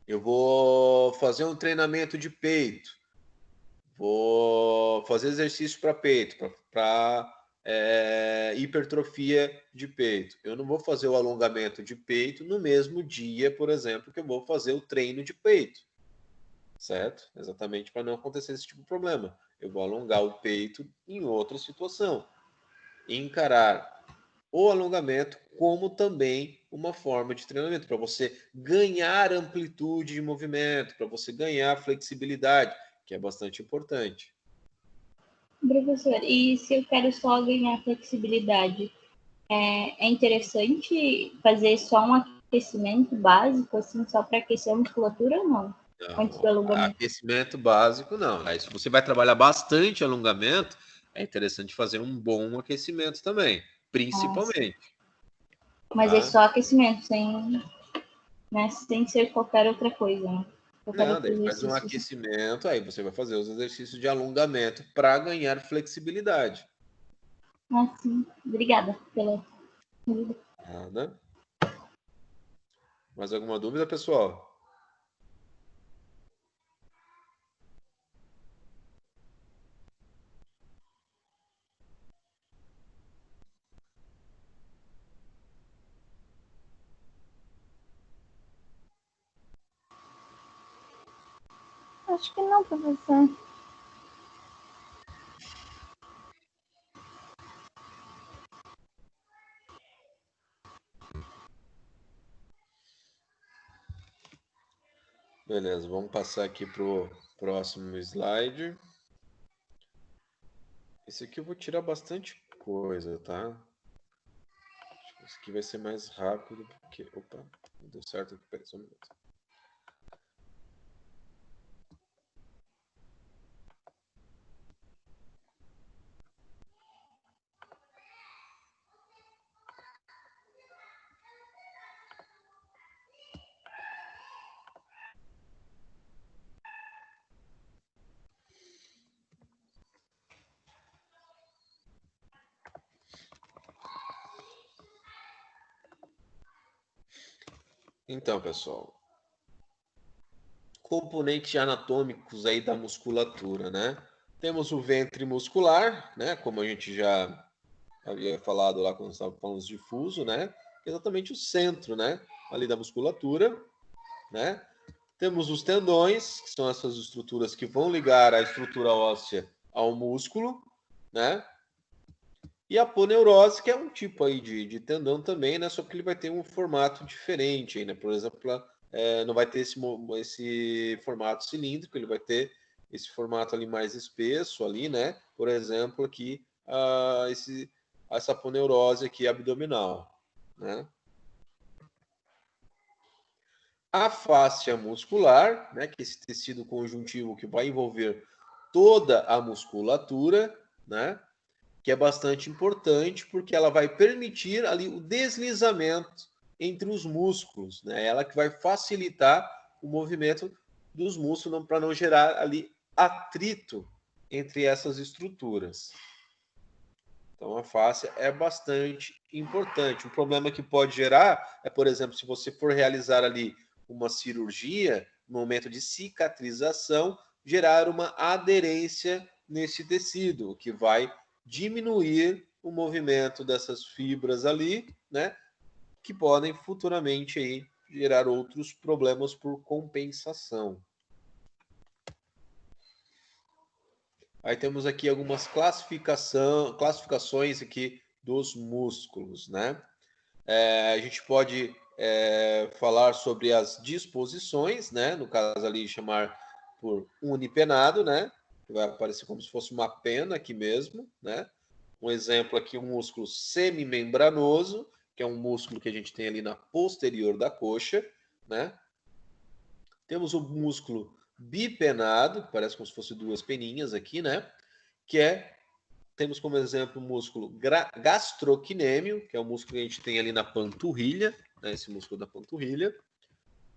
eu vou fazer um treinamento de peito, vou fazer exercício para peito, para hipertrofia de peito. Eu não vou fazer o alongamento de peito no mesmo dia, por exemplo, que eu vou fazer o treino de peito, certo? Exatamente para não acontecer esse tipo de problema. Eu vou alongar o peito em outra situação. Encarar o alongamento como também uma forma de treinamento, para você ganhar amplitude de movimento, para você ganhar flexibilidade, que é bastante importante. Professor, e se eu quero só ganhar flexibilidade, é interessante fazer só um aquecimento básico, assim, só para aquecer a musculatura ou não? Antes do Não, alongamento? aquecimento básico não. Aí, se você vai trabalhar bastante alongamento, é interessante fazer um bom aquecimento também, principalmente. Mas é Tá? só aquecimento, né, sem ser qualquer outra coisa, né? Qualquer Não, outro daí faz um exercício. aquecimento, aí você vai fazer os exercícios de alongamento para ganhar flexibilidade. Sim. Obrigada pela ajuda. Nada. Mais alguma dúvida, pessoal? Acho que não, professor. Beleza, vamos passar aqui para o próximo slide. Esse aqui eu vou tirar bastante coisa, tá? Acho que esse aqui vai ser mais rápido, porque... Opa, não deu certo aqui, peraí só um minuto. Então, pessoal, componentes anatômicos aí da musculatura, né? Temos o ventre muscular, né? Como a gente já havia falado lá quando estávamos falando de fuso, né? Exatamente o centro, né? Ali da musculatura, né? Temos os tendões, que são essas estruturas que vão ligar a estrutura óssea ao músculo, né? E a aponeurose, que é um tipo aí de tendão também, né? Só que ele vai ter um formato diferente aí, né? Por exemplo, não vai ter esse formato cilíndrico, ele vai ter esse formato ali mais espesso ali, né? Por exemplo, aqui essa aponeurose aqui abdominal, né? A fáscia muscular, né? Que é esse tecido conjuntivo que vai envolver toda a musculatura, né? Que é bastante importante porque ela vai permitir ali o deslizamento entre os músculos, né? Ela que vai facilitar o movimento dos músculos para não gerar ali atrito entre essas estruturas. Então a fáscia é bastante importante. Um problema que pode gerar é, por exemplo, se você for realizar ali uma cirurgia, no momento de cicatrização, gerar uma aderência nesse tecido, o que vai diminuir o movimento dessas fibras ali, né? Que podem futuramente aí gerar outros problemas por compensação. Aí temos aqui algumas classificações aqui dos músculos, né? A gente pode falar sobre as disposições, né? No caso ali chamar por unipenado, né? Que vai aparecer como se fosse uma pena aqui mesmo, né? Um exemplo aqui, um músculo semimembranoso, que é um músculo que a gente tem ali na posterior da coxa, né? Temos o músculo bipenado, que parece como se fosse duas peninhas aqui, né? Temos como exemplo o músculo gastrocnêmio, que é o músculo que a gente tem ali na panturrilha, né? Esse músculo da panturrilha.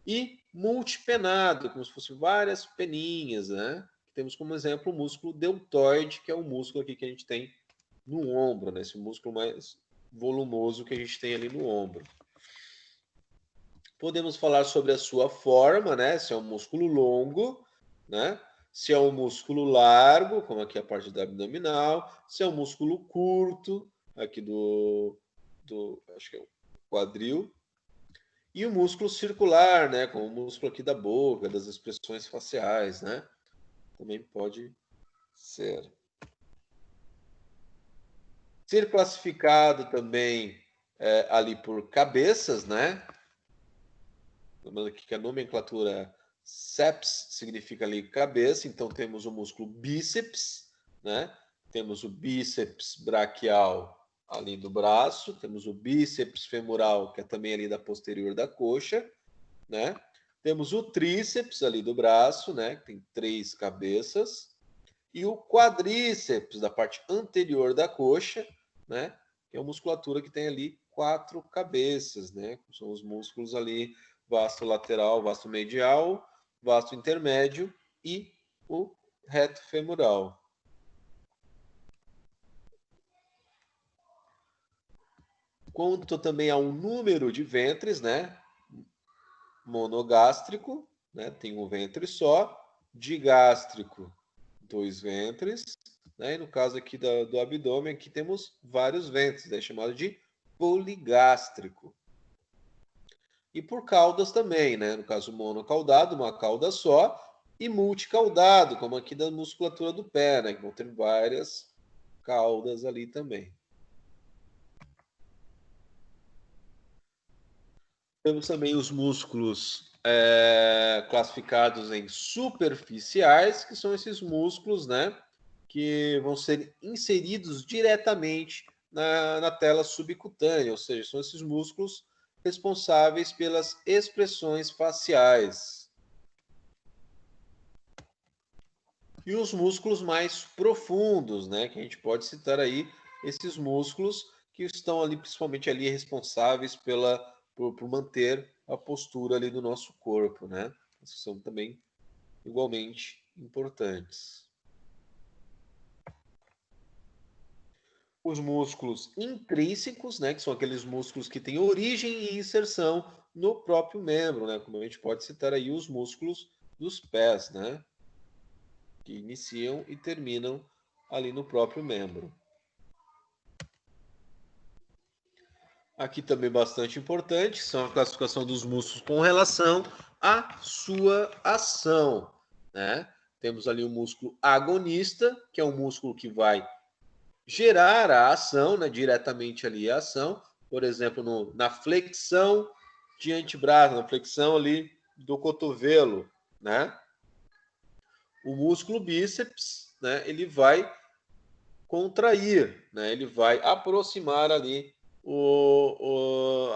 E multipenado, como se fossem várias peninhas, né? Temos como exemplo o músculo deltoide, que é o músculo aqui que a gente tem no ombro, né? Esse músculo mais volumoso que a gente tem ali no ombro. Podemos falar sobre a sua forma, né? Se é um músculo longo, né? Se é um músculo largo, como aqui a parte da abdominal, se é um músculo curto, aqui acho que é o quadril, e o músculo circular, né? Como o músculo aqui da boca, das expressões faciais, né? Também pode ser. Ser classificado também ali por cabeças, né? Lembrando aqui que a nomenclatura CEPS significa ali cabeça, então temos o músculo bíceps, né? Temos o bíceps braquial ali do braço, temos o bíceps femoral, que é também ali da posterior da coxa, né? Temos o tríceps ali do braço, né? Que tem 3 cabeças, e o quadríceps da parte anterior da coxa, né? Que é uma musculatura que tem ali 4 cabeças, né? São os músculos ali vasto lateral, vasto medial, vasto intermédio e o reto femoral. Quanto também a um número de ventres, né? Monogástrico, né? Tem um ventre só. Digástrico, 2 ventres. Né? E no caso aqui do abdômen, aqui temos vários ventres, é chamado de poligástrico. E por caudas também, né? No caso monocaudado, uma cauda só, e multicaudado, como aqui da musculatura do pé, né? Que vão ter várias caudas ali também. Temos também os músculos classificados em superficiais, que são esses músculos, né? Que vão ser inseridos diretamente na tela subcutânea, ou seja, são esses músculos responsáveis pelas expressões faciais. E os músculos mais profundos, né? Que a gente pode citar aí esses músculos que estão ali, principalmente ali, responsáveis por manter a postura ali do nosso corpo, né? Esses são também igualmente importantes. Os músculos intrínsecos, né, que são aqueles músculos que têm origem e inserção no próprio membro, né, como a gente pode citar aí os músculos dos pés, né, que iniciam e terminam ali no próprio membro. Aqui também bastante importante, são a classificação dos músculos com relação à sua ação, né? Temos ali o músculo agonista, que é um músculo que vai gerar a ação, né, diretamente ali a ação, por exemplo, na flexão de antebraço, na flexão ali do cotovelo, né? O músculo bíceps, né, ele vai contrair, né? Ele vai aproximar ali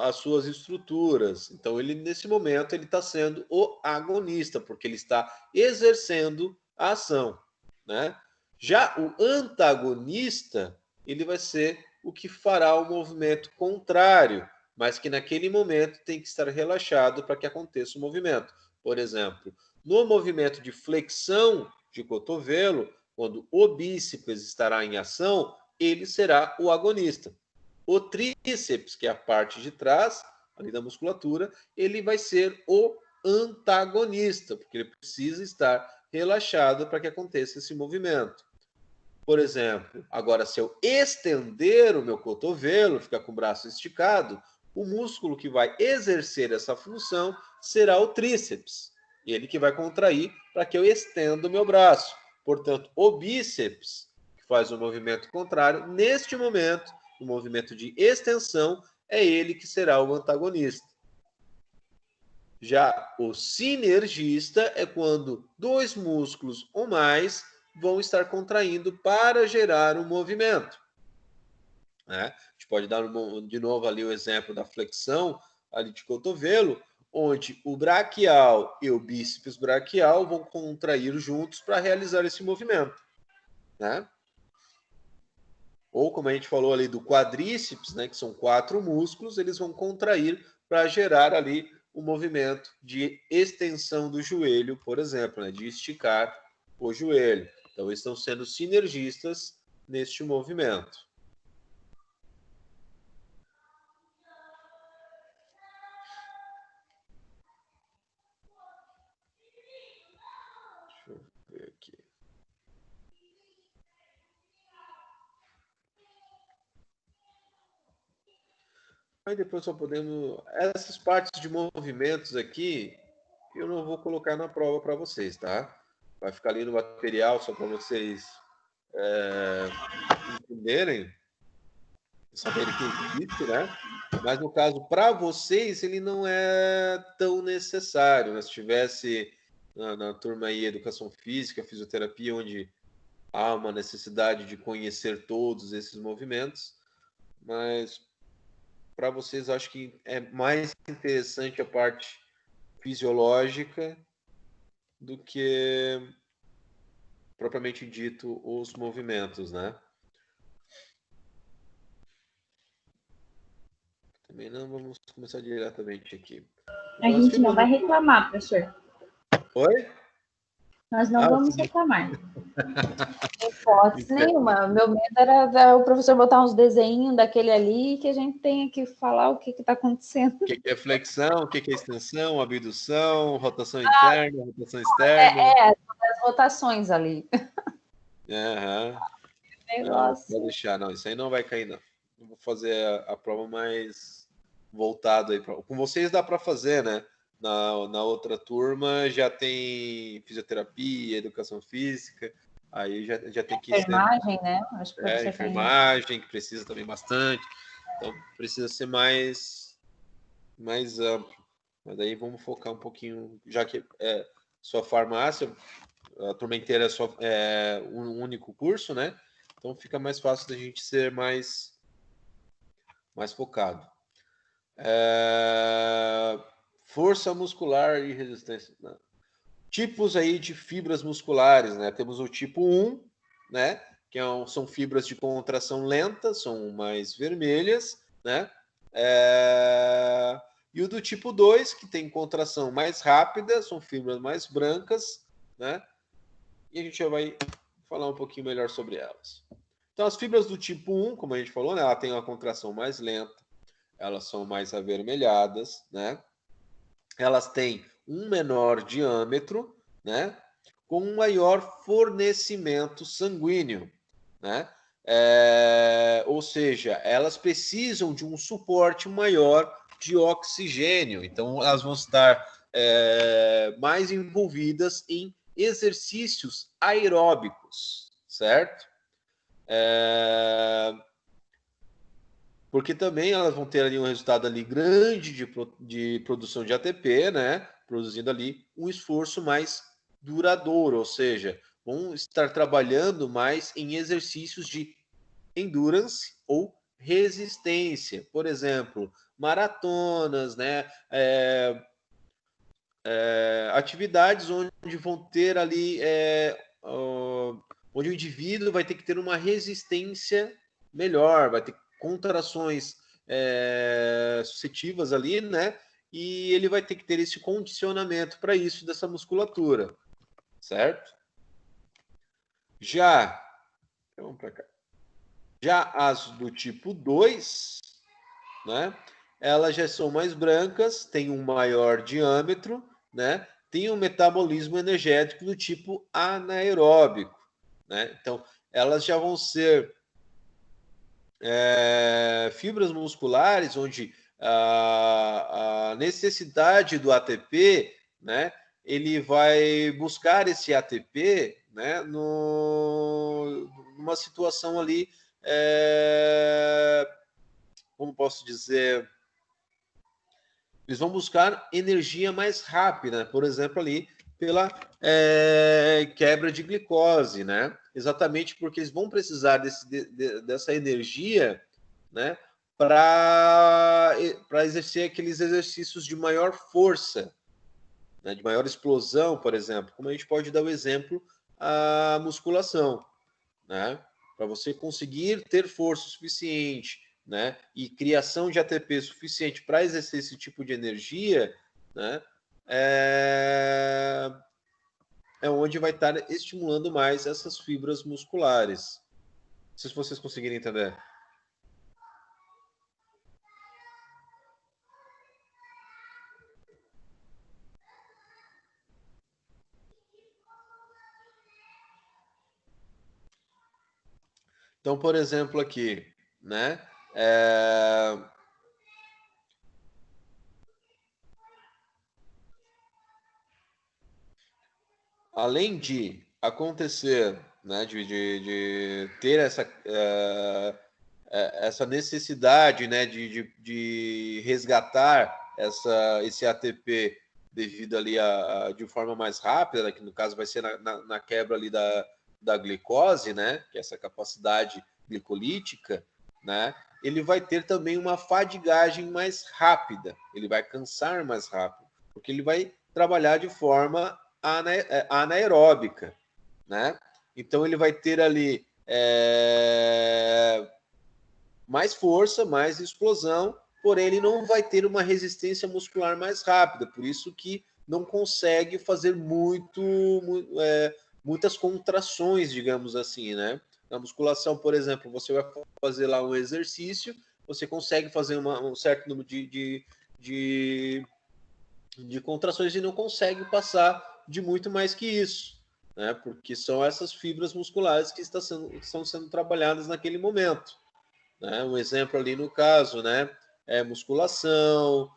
as suas estruturas. Então, ele nesse momento ele está sendo o agonista, porque ele está exercendo a ação, né? Já o antagonista, ele vai ser o que fará o movimento contrário, mas que naquele momento tem que estar relaxado para que aconteça o movimento. Por exemplo, no movimento de flexão de cotovelo, quando o bíceps estará em ação, ele será o agonista. O tríceps, que é a parte de trás ali da musculatura, ele vai ser o antagonista, porque ele precisa estar relaxado para que aconteça esse movimento. Por exemplo, agora se eu estender o meu cotovelo, ficar com o braço esticado, o músculo que vai exercer essa função será o tríceps. Ele que vai contrair para que eu estenda o meu braço. Portanto, o bíceps, que faz o movimento contrário, neste momento, no movimento de extensão, é ele que será o antagonista. Já o sinergista é quando dois músculos ou mais vão estar contraindo para gerar um movimento. Né? A gente pode dar de novo ali o exemplo da flexão ali de cotovelo, onde o braquial e o bíceps braquial vão contrair juntos para realizar esse movimento. Né? Ou como a gente falou ali do quadríceps, né, que são 4 músculos, eles vão contrair para gerar ali o movimento de extensão do joelho, por exemplo, né, de esticar o joelho. Então, eles estão sendo sinergistas neste movimento. Deixa eu ver aqui. Aí depois só podemos... Essas partes de movimentos aqui, eu não vou colocar na prova para vocês, tá? Vai ficar ali no material só para vocês entenderem, saberem que existe, né? Mas no caso, para vocês, ele não é tão necessário. Né? Se tivesse na turma aí Educação Física, Fisioterapia, onde há uma necessidade de conhecer todos esses movimentos, mas para vocês acho que é mais interessante a parte fisiológica do que propriamente dito os movimentos, né? Também não vamos começar diretamente aqui. A gente não vai reclamar, professor. Oi? Nós não vamos reclamar. Hipótese nenhuma. Meu medo era o professor botar uns desenhos daquele ali que a gente tenha que falar o que está acontecendo. O que é flexão, o que é extensão, abdução, rotação interna, rotação externa. As rotações ali. Aham. Negócio. Não, vou deixar, não. Isso aí não vai cair, não. Eu vou fazer a prova mais voltada aí. Com vocês dá para fazer, né? Na outra turma já tem fisioterapia, educação física, aí já tem que enfermagem, ser... né? Acho que enfermagem, que precisa também bastante. Então, precisa ser mais amplo. Mas daí vamos focar um pouquinho, já que é só farmácia, a turma inteira é um único curso, né? Então fica mais fácil da gente ser mais focado. Força muscular e resistência. Não. Tipos aí de fibras musculares, né? Temos o tipo 1, né? Que são fibras de contração lenta, são mais vermelhas, né? E o do tipo 2, que tem contração mais rápida, são fibras mais brancas, né? E a gente já vai falar um pouquinho melhor sobre elas. Então, as fibras do tipo 1, como a gente falou, né? Ela tem uma contração mais lenta, elas são mais avermelhadas, né? Elas têm um menor diâmetro, né? Com um maior fornecimento sanguíneo, né? Ou seja, elas precisam de um suporte maior de oxigênio, então elas vão estar mais envolvidas em exercícios aeróbicos, certo? Porque também elas vão ter ali um resultado ali grande de produção de ATP, né? Produzindo ali um esforço mais duradouro, ou seja, vão estar trabalhando mais em exercícios de endurance ou resistência. Por exemplo, maratonas, né? Atividades onde vão ter ali onde o indivíduo vai ter que ter uma resistência melhor, vai ter contrações sucessivas ali, né? E ele vai ter que ter esse condicionamento para isso dessa musculatura, certo? Vamos para cá. Já as do tipo 2, né? Elas já são mais brancas, têm um maior diâmetro, né? Tem um metabolismo energético do tipo anaeróbico, né? Então, elas já vão ser fibras musculares onde a necessidade do ATP, né? Ele vai buscar esse ATP, né? Numa situação ali, como posso dizer, eles vão buscar energia mais rápida, por exemplo, ali pela quebra de glicose, né? Exatamente porque eles vão precisar dessa energia, né? Para exercer aqueles exercícios de maior força, né? De maior explosão, por exemplo. Como a gente pode dar o exemplo, a musculação, né? Para você conseguir ter força suficiente, né, e criação de ATP suficiente para exercer esse tipo de energia, né, é onde vai estar estimulando mais essas fibras musculares. Não sei se vocês conseguirem entender. Então, por exemplo, aqui, né, além de acontecer, né, de ter essa necessidade, né, de resgatar esse ATP devido ali de forma mais rápida, né, que no caso vai ser na quebra ali da glicose, né, que é essa capacidade glicolítica, né, ele vai ter também uma fadigagem mais rápida, ele vai cansar mais rápido, porque ele vai trabalhar de forma anaeróbica, né? Então ele vai ter ali mais força, mais explosão, porém ele não vai ter uma resistência muscular mais rápida, por isso que não consegue fazer muitas contrações, digamos assim, né? Na musculação, por exemplo, você vai fazer lá um exercício, você consegue fazer um certo número de contrações e não consegue passar de muito mais que isso, né? Porque são essas fibras musculares que estão sendo trabalhadas naquele momento. Né? Um exemplo ali no caso, né? Musculação,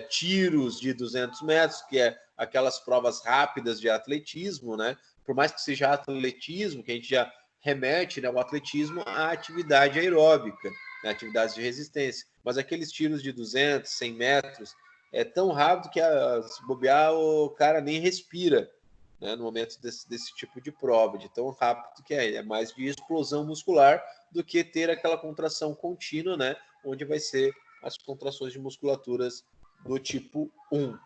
tiros de 200 metros, que é aquelas provas rápidas de atletismo, né? Por mais que seja atletismo, que a gente já remete, né, o atletismo à atividade aeróbica, né, atividades de resistência. Mas aqueles tiros de 200, 100 metros, é tão rápido que se bobear, o cara nem respira, né, no momento desse tipo de prova, de tão rápido que é mais de explosão muscular do que ter aquela contração contínua, né, onde vai ser as contrações de musculaturas do tipo 1.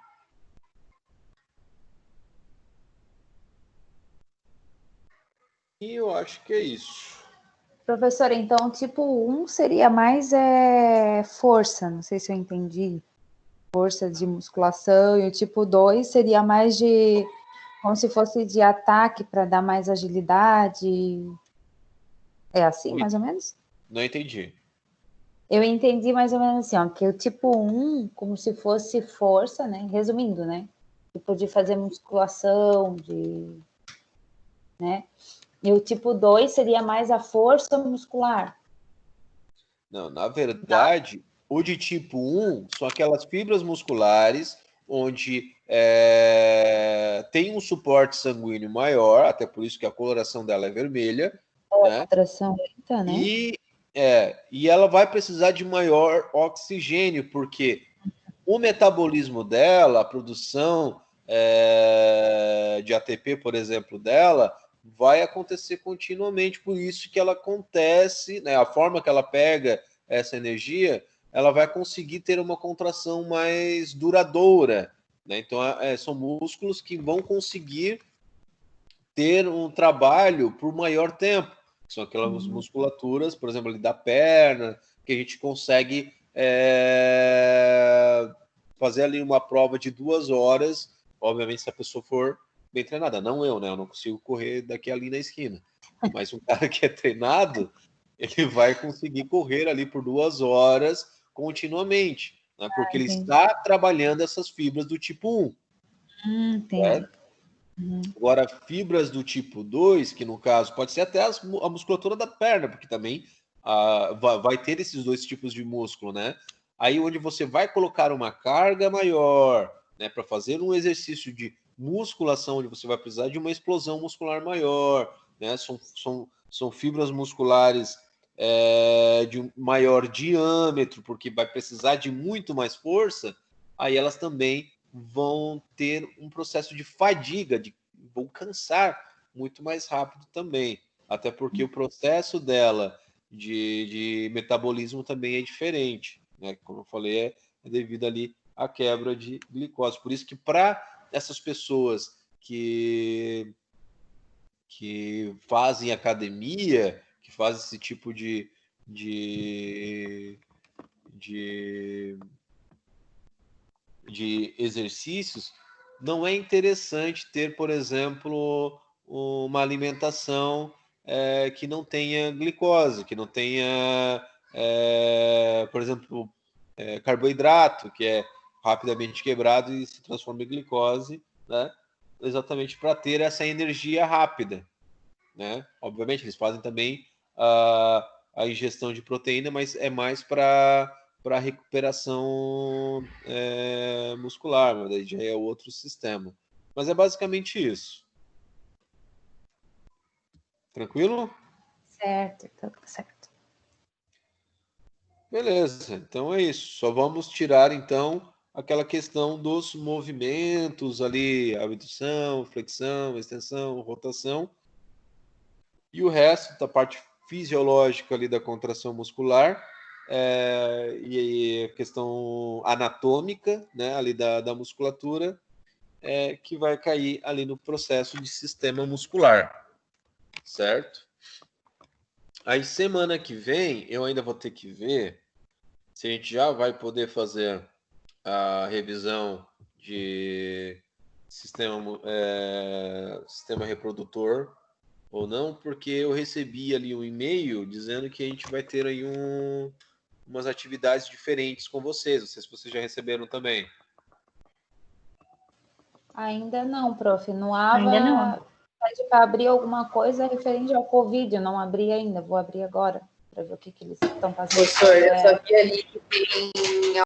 E eu acho que é isso. Professor, então, tipo 1 seria mais força, não sei se eu entendi, força de musculação, e o tipo 2 seria mais como se fosse de ataque para dar mais agilidade. É assim, mais ou menos? Não entendi. Eu entendi mais ou menos assim, ó, que o tipo 1, como se fosse força, né? Resumindo, né? Tipo de fazer musculação, né? E o tipo 2 seria mais a força muscular. Não, na verdade, o de tipo 1 são aquelas fibras musculares onde tem um suporte sanguíneo maior, até por isso que a coloração dela é vermelha, né? Contração lenta, né? E ela vai precisar de maior oxigênio, porque o metabolismo dela, a produção de ATP, por exemplo, dela, vai acontecer continuamente. Por isso que ela acontece, né, a forma que ela pega essa energia, ela vai conseguir ter uma contração mais duradoura, né? Então, são músculos que vão conseguir ter um trabalho por maior tempo. São aquelas musculaturas, por exemplo, ali da perna, que a gente consegue fazer ali uma prova de 2 horas, obviamente se a pessoa for bem treinada. Não eu, né? Eu não consigo correr daqui ali na esquina. Mas um cara que é treinado, ele vai conseguir correr ali por 2 horas continuamente, né? Porque ele está trabalhando essas fibras do tipo 1. Entendi. Agora, fibras do tipo 2, que no caso pode ser até a musculatura da perna, porque também vai ter esses 2 tipos de músculo, né? Aí onde você vai colocar uma carga maior, né, para fazer um exercício de musculação, onde você vai precisar de uma explosão muscular maior, né? São fibras musculares de um maior diâmetro, porque vai precisar de muito mais força, aí elas também vão ter um processo de fadiga, vão cansar muito mais rápido também, até porque o processo dela de metabolismo também é diferente, né? Como eu falei, é devido ali à quebra de glicose. Por isso que para essas pessoas que fazem academia, que fazem esse tipo de exercícios, não é interessante ter, por exemplo, uma alimentação que não tenha glicose, que não tenha, por exemplo, carboidrato, que é rapidamente quebrado e se transforma em glicose, né? Exatamente para ter essa energia rápida, né? Obviamente, eles fazem também a ingestão de proteína, mas é mais para recuperação muscular, mas daí já é outro sistema. Mas é basicamente isso. Tranquilo? Certo, tá certo. Beleza, então é isso. Só vamos tirar, então, aquela questão dos movimentos ali, abdução, flexão, extensão, rotação, e o resto da parte fisiológica ali da contração muscular, e a questão anatômica, né, ali da musculatura, que vai cair ali no processo de sistema muscular, certo? Aí semana que vem eu ainda vou ter que ver se a gente já vai poder fazer a revisão de sistema reprodutor ou não, porque eu recebi ali um e-mail dizendo que a gente vai ter aí umas atividades diferentes com vocês. Não sei se vocês já receberam também. Ainda não, prof. No AVA, Ainda não. pede para abrir alguma coisa referente ao Covid. Eu não abri ainda, vou abrir agora para ver o que eles estão fazendo. Professor, eu só vi ali que tem